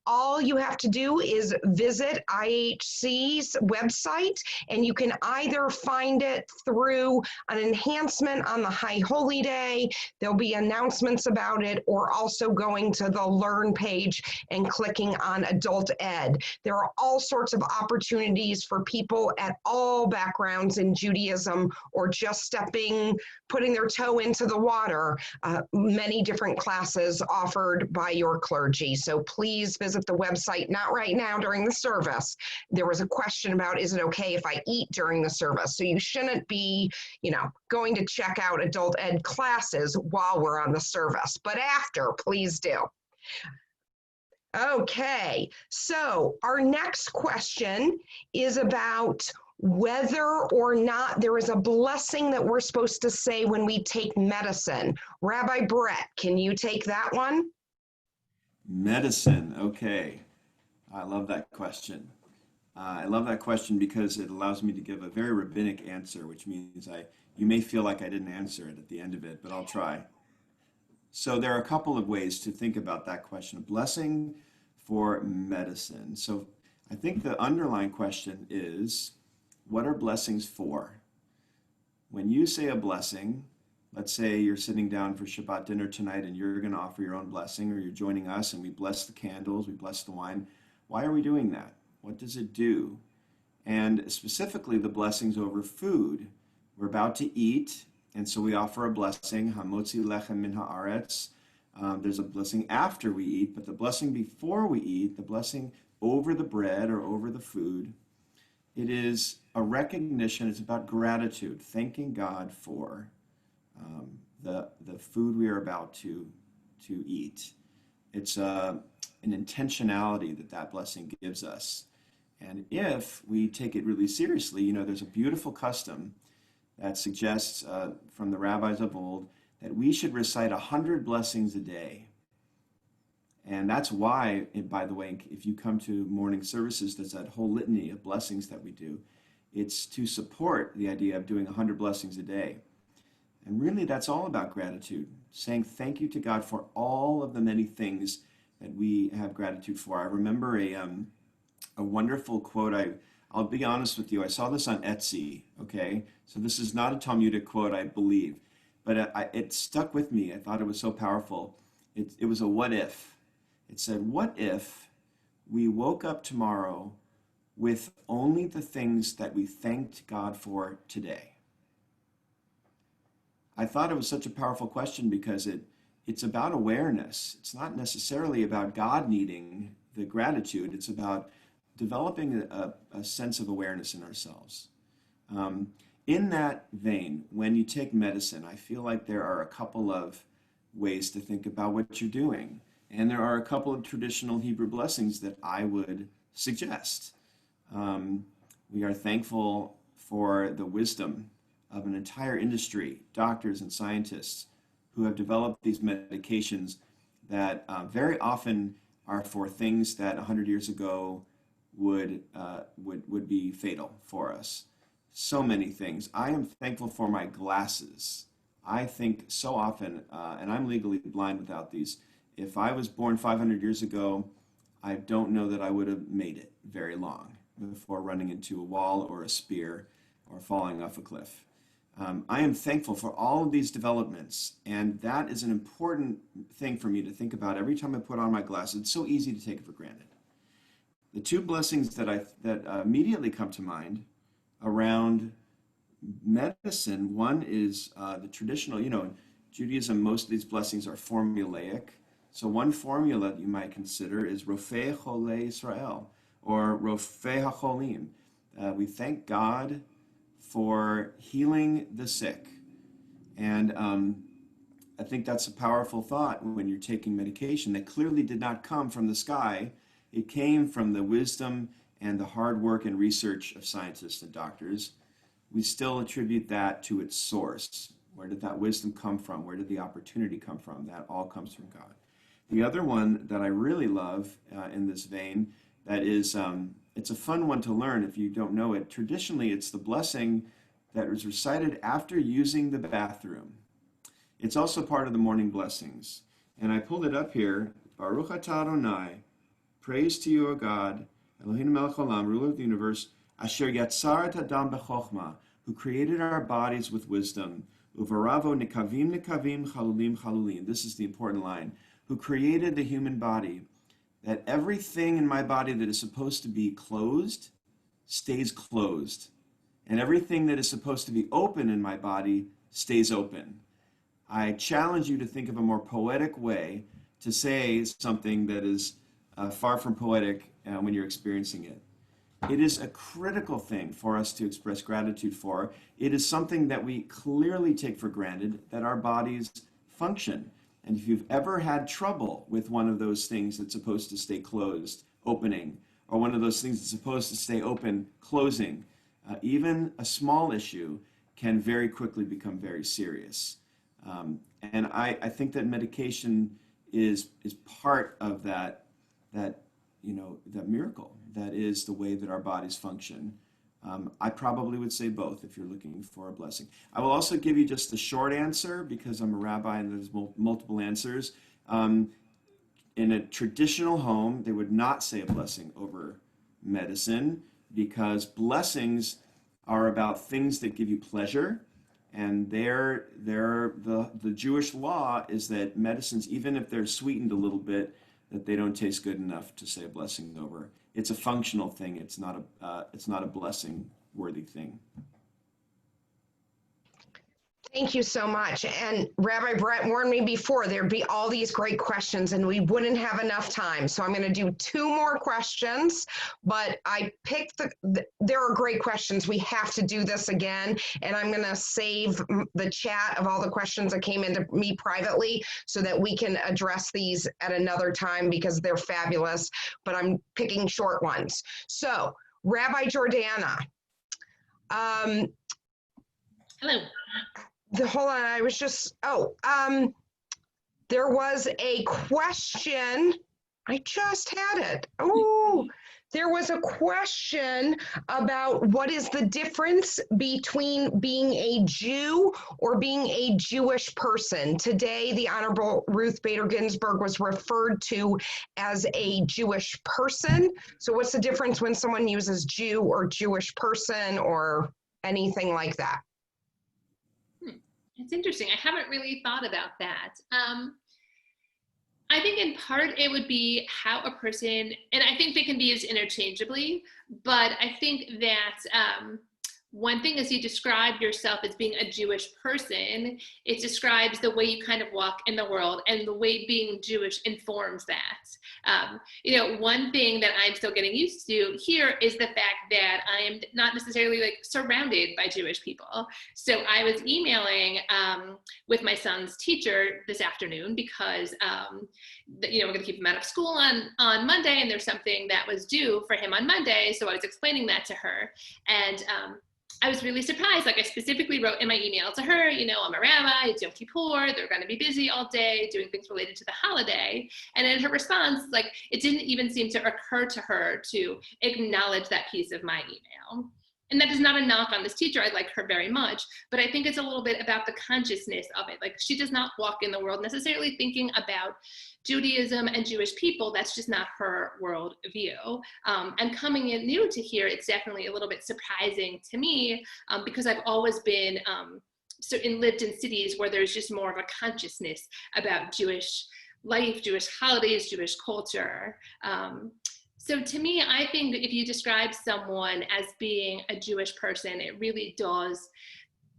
Speaker 4: All you have to do is visit IHC's website, and you can either find it through an enhancement on the High Holy Day, there'll be announcements about it, or also going to the Learn page and clicking on Adult Ed. There are all sorts of opportunities for people at all backgrounds in Judaism, or just putting their toe into the water, many different classes offered by your clergy. So please visit the website, not right now during the service. There was a question about, is it okay if I eat during the service? So you shouldn't be, going to check out adult ed classes while we're on the service, but after, please do. Okay, so our next question is about whether or not there is a blessing that we're supposed to say when we take medicine. Rabbi Brett, can you take that one?
Speaker 1: Medicine, okay. I love that question. I love that question because it allows me to give a very rabbinic answer, which means you may feel like I didn't answer it at the end of it, but I'll try. So there are a couple of ways to think about that question, a blessing for medicine. So I think the underlying question is, what are blessings for? When you say a blessing, let's say you're sitting down for Shabbat dinner tonight and you're going to offer your own blessing, or you're joining us and we bless the candles, we bless the wine. Why are we doing that? What does it do? And specifically the blessings over food. We're about to eat, and so we offer a blessing, Hamotzi lechem min haaretz. There's a blessing after we eat, but the blessing before we eat, the blessing over the bread or over the food, It is a recognition, it's about gratitude, thanking God for the food we are about to eat. It's an intentionality that blessing gives us. And if we take it really seriously, there's a beautiful custom that suggests from the rabbis of old that we should recite 100 blessings a day. And that's why, by the way, if you come to morning services, there's that whole litany of blessings that we do. It's to support the idea of doing 100 blessings a day. And really, that's all about gratitude, saying thank you to God for all of the many things that we have gratitude for. I remember a wonderful quote. I'll be honest with you, I saw this on Etsy, okay? So this is not a Talmudic quote, I believe, but it stuck with me. I thought it was so powerful. It was a what if. It said, what if we woke up tomorrow with only the things that we thanked God for today? I thought it was such a powerful question because it's about awareness. It's not necessarily about God needing the gratitude. It's about developing a sense of awareness in ourselves. In that vein, when you take medicine, I feel like there are a couple of ways to think about what you're doing. And there are a couple of traditional Hebrew blessings that I would suggest. We are thankful for the wisdom of an entire industry, doctors and scientists who have developed these medications that very often are for things that 100 years ago would be fatal for us. So many things. I am thankful for my glasses. I think so often, and I'm legally blind without these, if I was born 500 years ago, I don't know that I would have made it very long before running into a wall or a spear or falling off a cliff. I am thankful for all of these developments, and that is an important thing for me to think about every time I put on my glasses. It's so easy to take it for granted. The two blessings that immediately come to mind around medicine, one is the traditional, in Judaism, most of these blessings are formulaic. So one formula that you might consider is Rofei Cholei Israel, or Rofei HaCholim. We thank God for healing the sick. And I think that's a powerful thought when you're taking medication that clearly did not come from the sky. It came from the wisdom and the hard work and research of scientists and doctors. We still attribute that to its source. Where did that wisdom come from? Where did the opportunity come from? That all comes from God. The other one that I really love in this vein, that is, it's a fun one to learn if you don't know it. Traditionally, it's the blessing that is recited after using the bathroom. It's also part of the morning blessings. And I pulled it up here. Baruch atah Adonai, praise to you, O God, Eloheinu melech haolam, ruler of the universe, asher yatzar et adam bechokma, who created our bodies with wisdom. Uvaravo nikavim nikavim chalulim chalulim. This is the important line. Who created the human body, that everything in my body that is supposed to be closed stays closed, and everything that is supposed to be open in my body stays open. I challenge you to think of a more poetic way to say something that is far from poetic when you're experiencing it. It is a critical thing for us to express gratitude for. It is something that we clearly take for granted, that our bodies function. And if you've ever had trouble with one of those things that's supposed to stay closed, opening, or one of those things that's supposed to stay open, closing, even a small issue can very quickly become very serious. And I think that medication is part of that miracle. That is the way that our bodies function. I probably would say both if you're looking for a blessing. I will also give you just the short answer because I'm a rabbi and there's multiple answers. In a traditional home, they would not say a blessing over medicine because blessings are about things that give you pleasure. And the Jewish law is that medicines, even if they're sweetened a little bit, that they don't taste good enough to say a blessing over. It's a functional thing. It's not a blessing-worthy thing.
Speaker 4: Thank you so much. And Rabbi Brett warned me before there'd be all these great questions and we wouldn't have enough time. So I'm going to do 2 more questions, but I picked there are great questions. We have to do this again. And I'm going to save the chat of all the questions that came into me privately so that we can address these at another time because they're fabulous, but I'm picking short ones. So Rabbi Jordana,
Speaker 2: Hello.
Speaker 4: hold on, I was just, there was a question. I just had it. Oh, there was a question about what is the difference between being a Jew or being a Jewish person. Today, the Honorable Ruth Bader Ginsburg was referred to as a Jewish person. So what's the difference when someone uses Jew or Jewish person or anything like that?
Speaker 2: It's interesting. I haven't really thought about that. I think in part it would be how a person, and I think they can be used interchangeably, but I think that one thing is you describe yourself as being a Jewish person. It describes the way you kind of walk in the world, and the way being Jewish informs that. One thing that I'm still getting used to here is the fact that I am not necessarily like surrounded by Jewish people. So I was emailing with my son's teacher this afternoon because we're going to keep him out of school on Monday, and there's something that was due for him on Monday. So I was explaining that to her, and I was really surprised. Like I specifically wrote in my email to her, I'm a rabbi, it's Yom Kippur, they're going to be busy all day doing things related to the holiday. And in her response, like it didn't even seem to occur to her to acknowledge that piece of my email. And that is not a knock on this teacher. I like her very much, but I think it's a little bit about the consciousness of it. Like she does not walk in the world necessarily thinking about Judaism and Jewish people. That's just not her world view. And coming in new to here, it's definitely a little bit surprising to me because I've always been lived in cities where there's just more of a consciousness about Jewish life, Jewish holidays, Jewish culture. So to me, I think that if you describe someone as being a Jewish person, it really does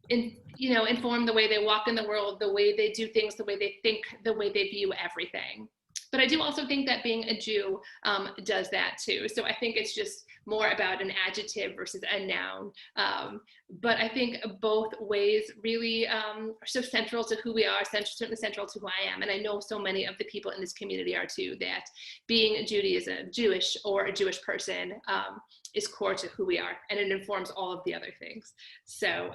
Speaker 2: inform the way they walk in the world, the way they do things, the way they think, the way they view everything. But I do also think that being a Jew does that too. So I think it's just more about an adjective versus a noun. But I think both ways really are so central to who we are, certainly central to who I am. And I know so many of the people in this community are too, that being Judaism, Jewish or a Jewish person is core to who we are, and it informs all of the other things. So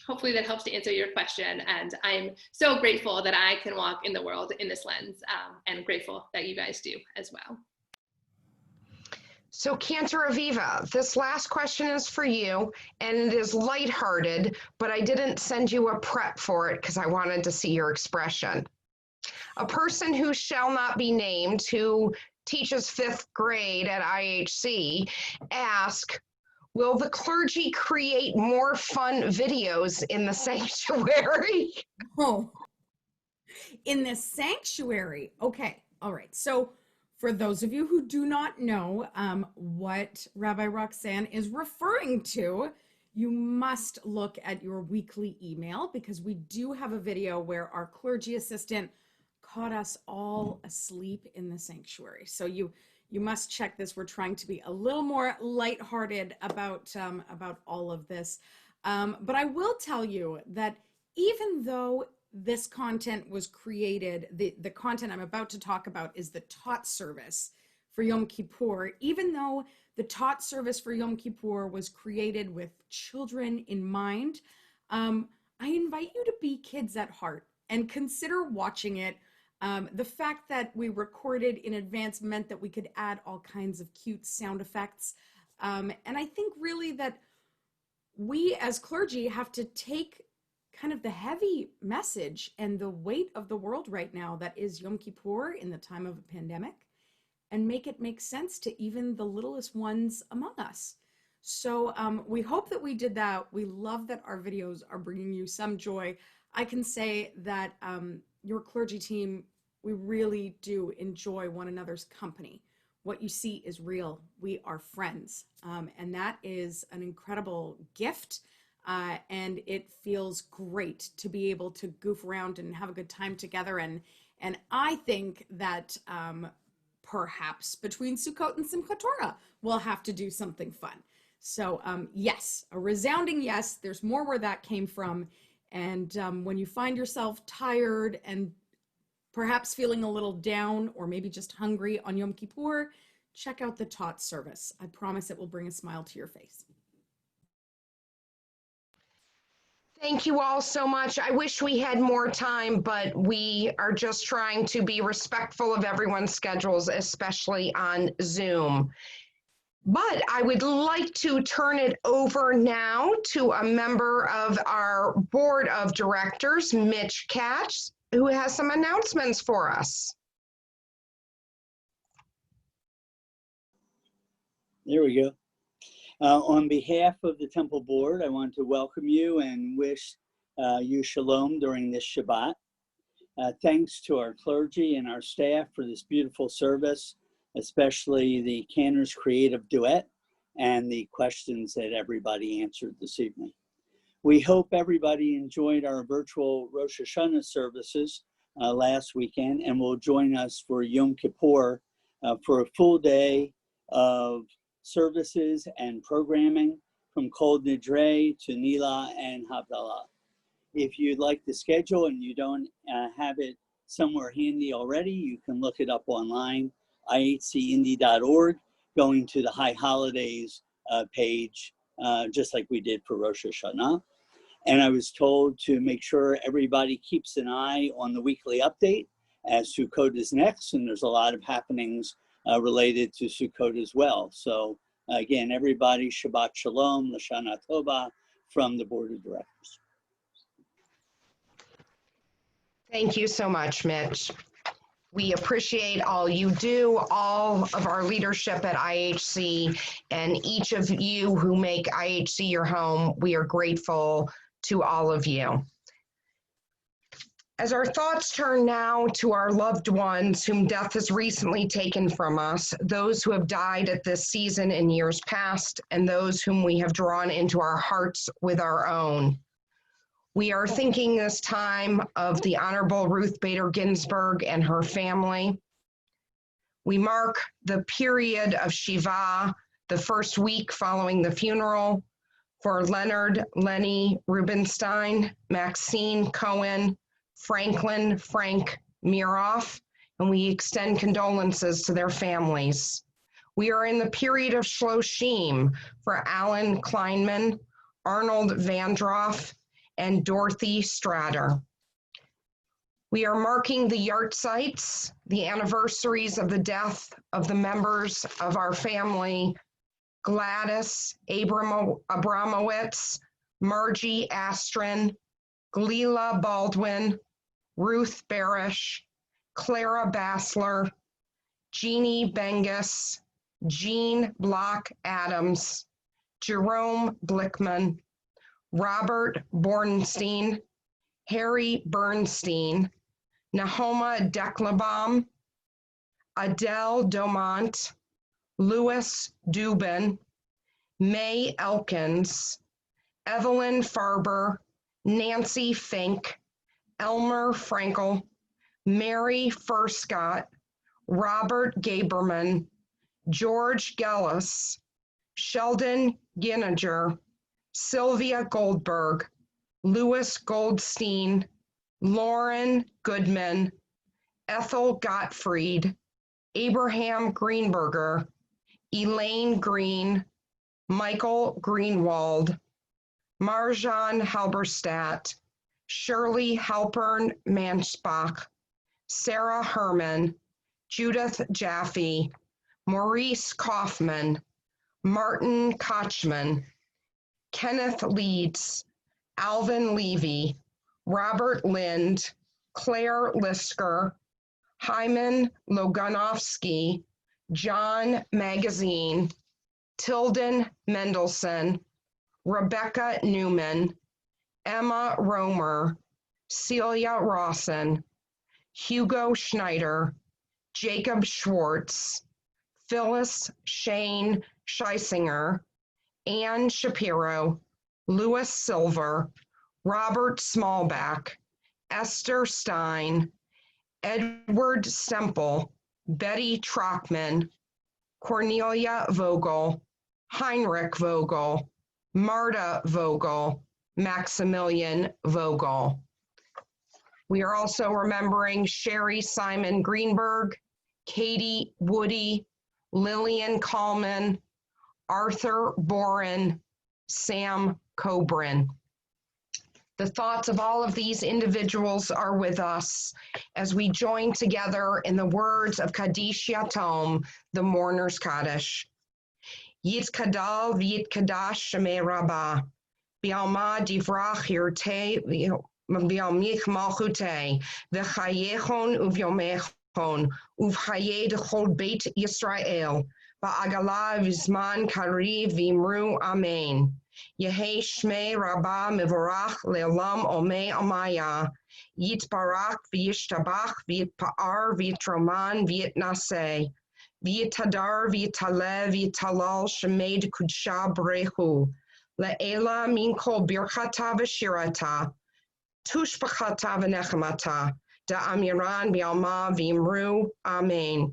Speaker 2: hopefully that helps to answer your question. And I'm so grateful that I can walk in the world in this lens, and grateful that you guys do as well.
Speaker 4: So Cantor Aviva, this last question is for you, and it is lighthearted, but I didn't send you a prep for it because I wanted to see your expression. A person who shall not be named, who teaches 5th grade at IHC, asked, will the clergy create more fun videos in the sanctuary?
Speaker 3: Oh, in the sanctuary. Okay. All right. So for those of you who do not know what Rabbi Roxanne is referring to, you must look at your weekly email, because we do have a video where our clergy assistant caught us all asleep in the sanctuary. So you must check this. We're trying to be a little more lighthearted about all of this. But I will tell you that even though this content was created, the content I'm about to talk about is the taught service for Yom Kippur, even though the taught service for Yom Kippur was created with children in mind, I invite you to be kids at heart and consider watching it. The fact that we recorded in advance meant that we could add all kinds of cute sound effects. And I think really that we as clergy have to take kind of the heavy message and the weight of the world right now that is Yom Kippur in the time of a pandemic, and make it make sense to even the littlest ones among us. So we hope that we did that. We love that our videos are bringing you some joy. I can say that your clergy team, we really do enjoy one another's company. What you see is real. We are friends. And that is an incredible gift and it feels great to be able to goof around and have a good time together. And I think that perhaps between Sukkot and Simchat Torah, we'll have to do something fun. So yes, a resounding yes. There's more where that came from. And when you find yourself tired and perhaps feeling a little down or maybe just hungry on Yom Kippur, check out the Tot service. I promise it will bring a smile to your face.
Speaker 4: Thank you all so much. I wish we had more time, but we are just trying to be respectful of everyone's schedules, especially on Zoom. But I would like to turn it over now to a member of our board of directors, Mitch Katz, who has some announcements for us.
Speaker 5: There we go. On behalf of the Temple Board, I want to welcome you and wish you shalom during this Shabbat. Thanks to our clergy and our staff for this beautiful service, especially the Cantor's creative duet and the questions that everybody answered this evening. We hope everybody enjoyed our virtual Rosh Hashanah services last weekend and will join us for Yom Kippur for a full day of services and programming from Kol Nidre to Nila and Havdalah. If you'd like the schedule and you don't have it somewhere handy already, you can look it up online, ihcindy.org, going to the High Holidays page, just like we did for Rosh Hashanah. And I was told to make sure everybody keeps an eye on the weekly update as Sukkot is next, and there's a lot of happenings related to Sukkot as well. So again, everybody, Shabbat Shalom, Lashana Tova from the Board of Directors.
Speaker 4: Thank you so much, Mitch. We appreciate all you do, all of our leadership at IHC, and each of you who make IHC your home. We are grateful to all of you. As our thoughts turn now to our loved ones whom death has recently taken from us, those who have died at this season in years past, and those whom we have drawn into our hearts with our own, we are thinking this time of the Honorable Ruth Bader Ginsburg and her family. We mark the period of Shuvah, the first week following the funeral, for Leonard Lenny Rubenstein, Maxine Cohen, Franklin Frank Miroff, and we extend condolences to their families. We are in the period of Shloshim for Alan Kleinman, Arnold Vandroff, and Dorothy Strader. We are marking the yahrzeits, the anniversaries of the death of the members of our family, Gladys Abramowitz, Margie Astron, Glila Baldwin, Ruth Barish, Clara Bassler, Jeannie Bengus, Jean Block Adams, Jerome Blickman, Robert Bornstein, Harry Bernstein, Nahoma Declabaum, Adele Domont, Louis Dubin, May Elkins, Evelyn Farber, Nancy Fink, Elmer Frankel, Mary Furscott, Robert Gaberman, George Gellis, Sheldon Gininger, Sylvia Goldberg, Louis Goldstein, Lauren Goodman, Ethel Gottfried, Abraham Greenberger, Elaine Green, Michael Greenwald, Marjan Halberstadt, Shirley Halpern Manspach, Sarah Herman, Judith Jaffe, Maurice Kaufman, Martin Kochman, Kenneth Leeds, Alvin Levy, Robert Lind, Claire Lisker, Hyman Loganovsky, John Magazine, Tilden Mendelson, Rebecca Newman, Emma Romer, Celia Rawson, Hugo Schneider, Jacob Schwartz, Phyllis Shane Scheisinger, Ann Shapiro, Louis Silver, Robert Smallback, Esther Stein, Edward Semple, Betty Trockman, Cornelia Vogel, Heinrich Vogel, Marta Vogel, Maximilian Vogel. We are also remembering Sherry Simon Greenberg, Katie Woody, Lillian Coleman, Arthur Boren, Sam Cobrin. The thoughts of all of these individuals are with us as we join together in the words of Kaddish Yatom, the Mourner's Kaddish. Yitkadal v'yitkadash shemei rabbah, bi'alma divrach yirtei v'yalmich malchutei, v'chayechon uv'yomechon, uv'chayei d'chol beit Yisrael, ba'agala v'zman kariv v'imru amen. Yehei shmei rabbah mivorach le'olam omei amaya, yitbarach v'yishtabach v'yitpa'ar v'yitroman v'yitnaseh, v'yitadar v'yitaleh v'yitalal shemed kudsha brechu, le'ela min kol birchata v'shirata, tushbachata v'nechemata, da'amiran b'alma v'imru amen.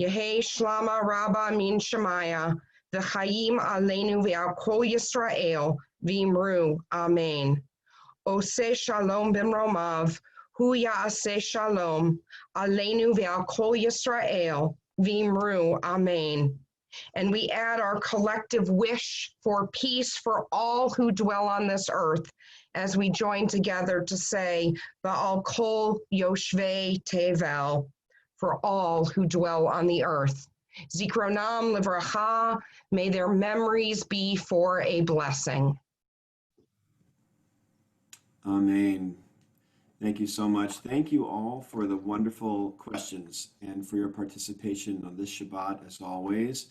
Speaker 4: Yehei shlama rabba min shemaya, v'chayim aleinu v'al kol Yisrael v'imru amen. Oseh shalom b'mromav, hu ya'aseh shalom, aleinu v'al kol Yisrael v'imru amen. And we add our collective wish for peace for all who dwell on this earth as we join together to say, V'al kol yoshvei tevel, for all who dwell on the earth. Zikronam livracha, may their memories be for a blessing.
Speaker 1: Amen. Thank you so much. Thank you all for the wonderful questions and for your participation on this Shabbat, as always.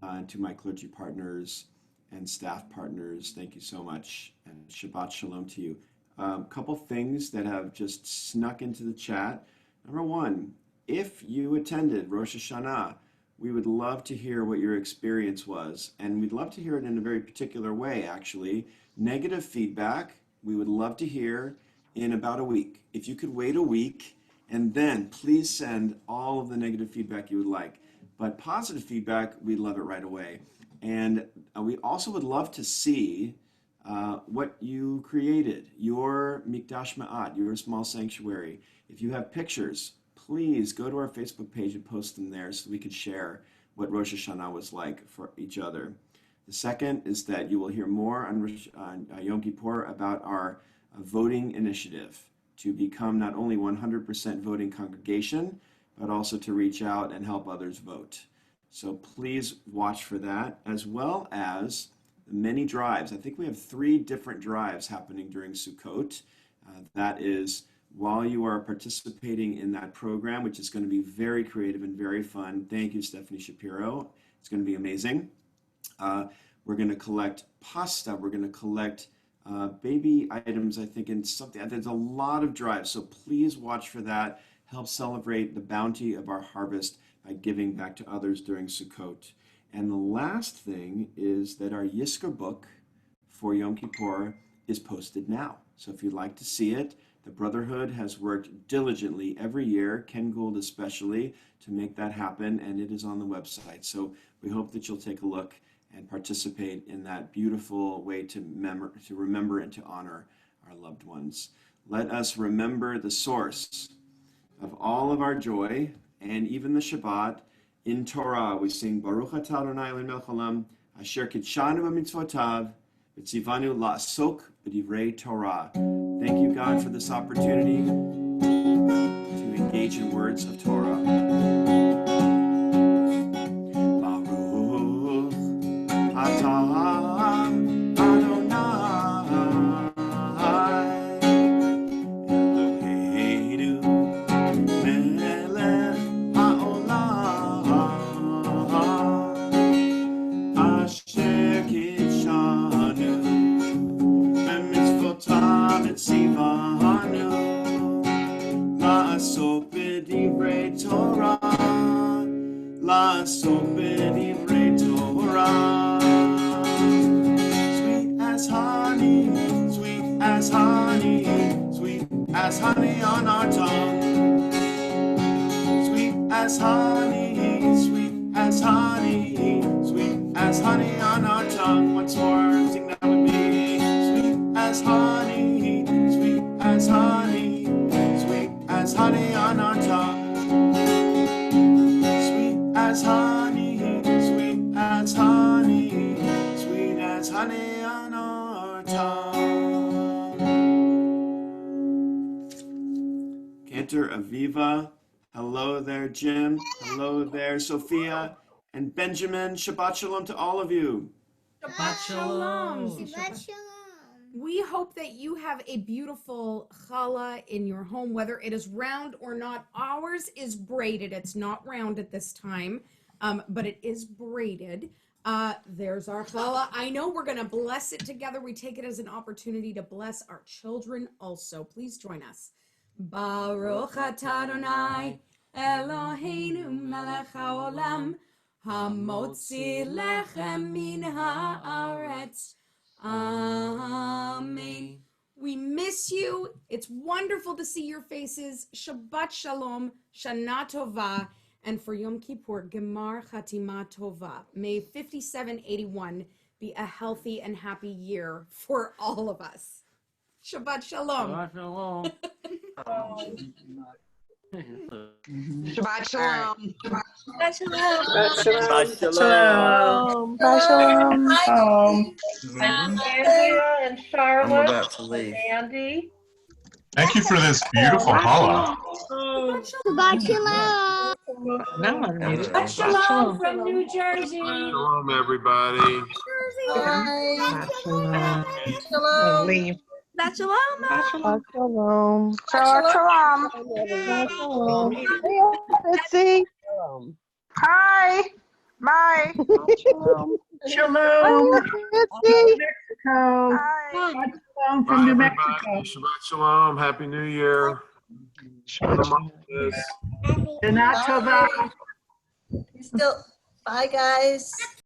Speaker 1: And to my clergy partners and staff partners, thank you so much. And Shabbat Shalom to you. A couple things that have just snuck into the chat. Number one, if you attended Rosh Hashanah, we would love to hear what your experience was. And we'd love to hear it in a very particular way, actually. Negative feedback, we would love to hear in about a week. If you could wait a week, and then please send all of the negative feedback you would like. But positive feedback, we'd love it right away. And we also would love to see what you created, your Mikdash Ma'at, your small sanctuary. If you have pictures, please go to our Facebook page and post them there so we could share what Rosh Hashanah was like for each other. The second is that you will hear more on Yom Kippur about our voting initiative to become not only 100% voting congregation, but also to reach out and help others vote. So please watch for that, as well as the many drives. I think we have 3 different drives happening during Sukkot. That is, while you are participating in that program, which is going to be very creative and very fun. Thank you, Stephanie Shapiro. It's going to be amazing. We're going to collect pasta. We're going to collect baby items, I think, and something. There's a lot of drives, so please watch for that. Help celebrate the bounty of our harvest by giving back to others during Sukkot. And the last thing is that our Yizkor book for Yom Kippur is posted now. So if you'd like to see it, the Brotherhood has worked diligently every year, Ken Gould especially, to make that happen, and it is on the website. So we hope that you'll take a look and participate in that beautiful way to remember and to honor our loved ones. Let us remember the source of all of our joy, and even the Shabbat. In Torah, we sing Baruch Atah Adonai Eloheinu melech haolam, asher kidshanu b'mitzvotav, v'tzivanu la'asok b'divrei Torah. Thank you, God, for this opportunity to engage in words of Torah. Baruch Atah לעסוק בדברי תורה, sweet as honey. as honey, sweet as honey on our tongue. Sweet as honey, sweet as honey, sweet as honey on our tongue. Once more, sing that with me. Sweet as honey, sweet as honey, sweet as honey on our tongue. Sweet as honey, sweet as honey, sweet as honey on our tongue. Cantor Aviva. Hello there, Jim. Hello there, Sophia and Benjamin. Shabbat shalom to all of you.
Speaker 3: Shabbat shalom.
Speaker 6: Shabbat shalom.
Speaker 3: We hope that you have a beautiful challah in your home, whether it is round or not. Ours is braided. It's not round at this time, but it is braided. There's our challah. I know we're going to bless it together. We take it as an opportunity to bless our children also. Please join us. Baruch atah Adonai Eloheinu melech haolam hamotzi lechem min haaretz. Amen. We miss you. It's wonderful to see your faces. Shabbat shalom, Shana Tova, and for Yom Kippur, Gemar Chatima Tova. May 5781 be a healthy and happy year for all of us. Shabbat shalom.
Speaker 7: Shabbat shalom.
Speaker 4: Shabbat shalom.
Speaker 6: Shabbat shalom.
Speaker 5: Shabbat shalom.
Speaker 8: Andrea and Charlotte.
Speaker 7: I'm about to leave.
Speaker 8: Andy.
Speaker 9: Thank you for this beautiful challah.
Speaker 6: Shabbat shalom.
Speaker 8: No, I'm muted.
Speaker 7: Shabbat
Speaker 8: Shalom from New Jersey.
Speaker 9: Shalom, everybody.
Speaker 6: Shalom.
Speaker 4: Leave.
Speaker 6: Shabbat shalom.
Speaker 8: Shalom.
Speaker 6: Shabbat shalom.
Speaker 8: Betsy. Hi. Bye. Shalom. Betsy. Mexico. Hi. Shalom from New Mexico.
Speaker 9: Shabbat shalom. Happy New Year.
Speaker 8: Shana Tova.
Speaker 6: Bye, guys.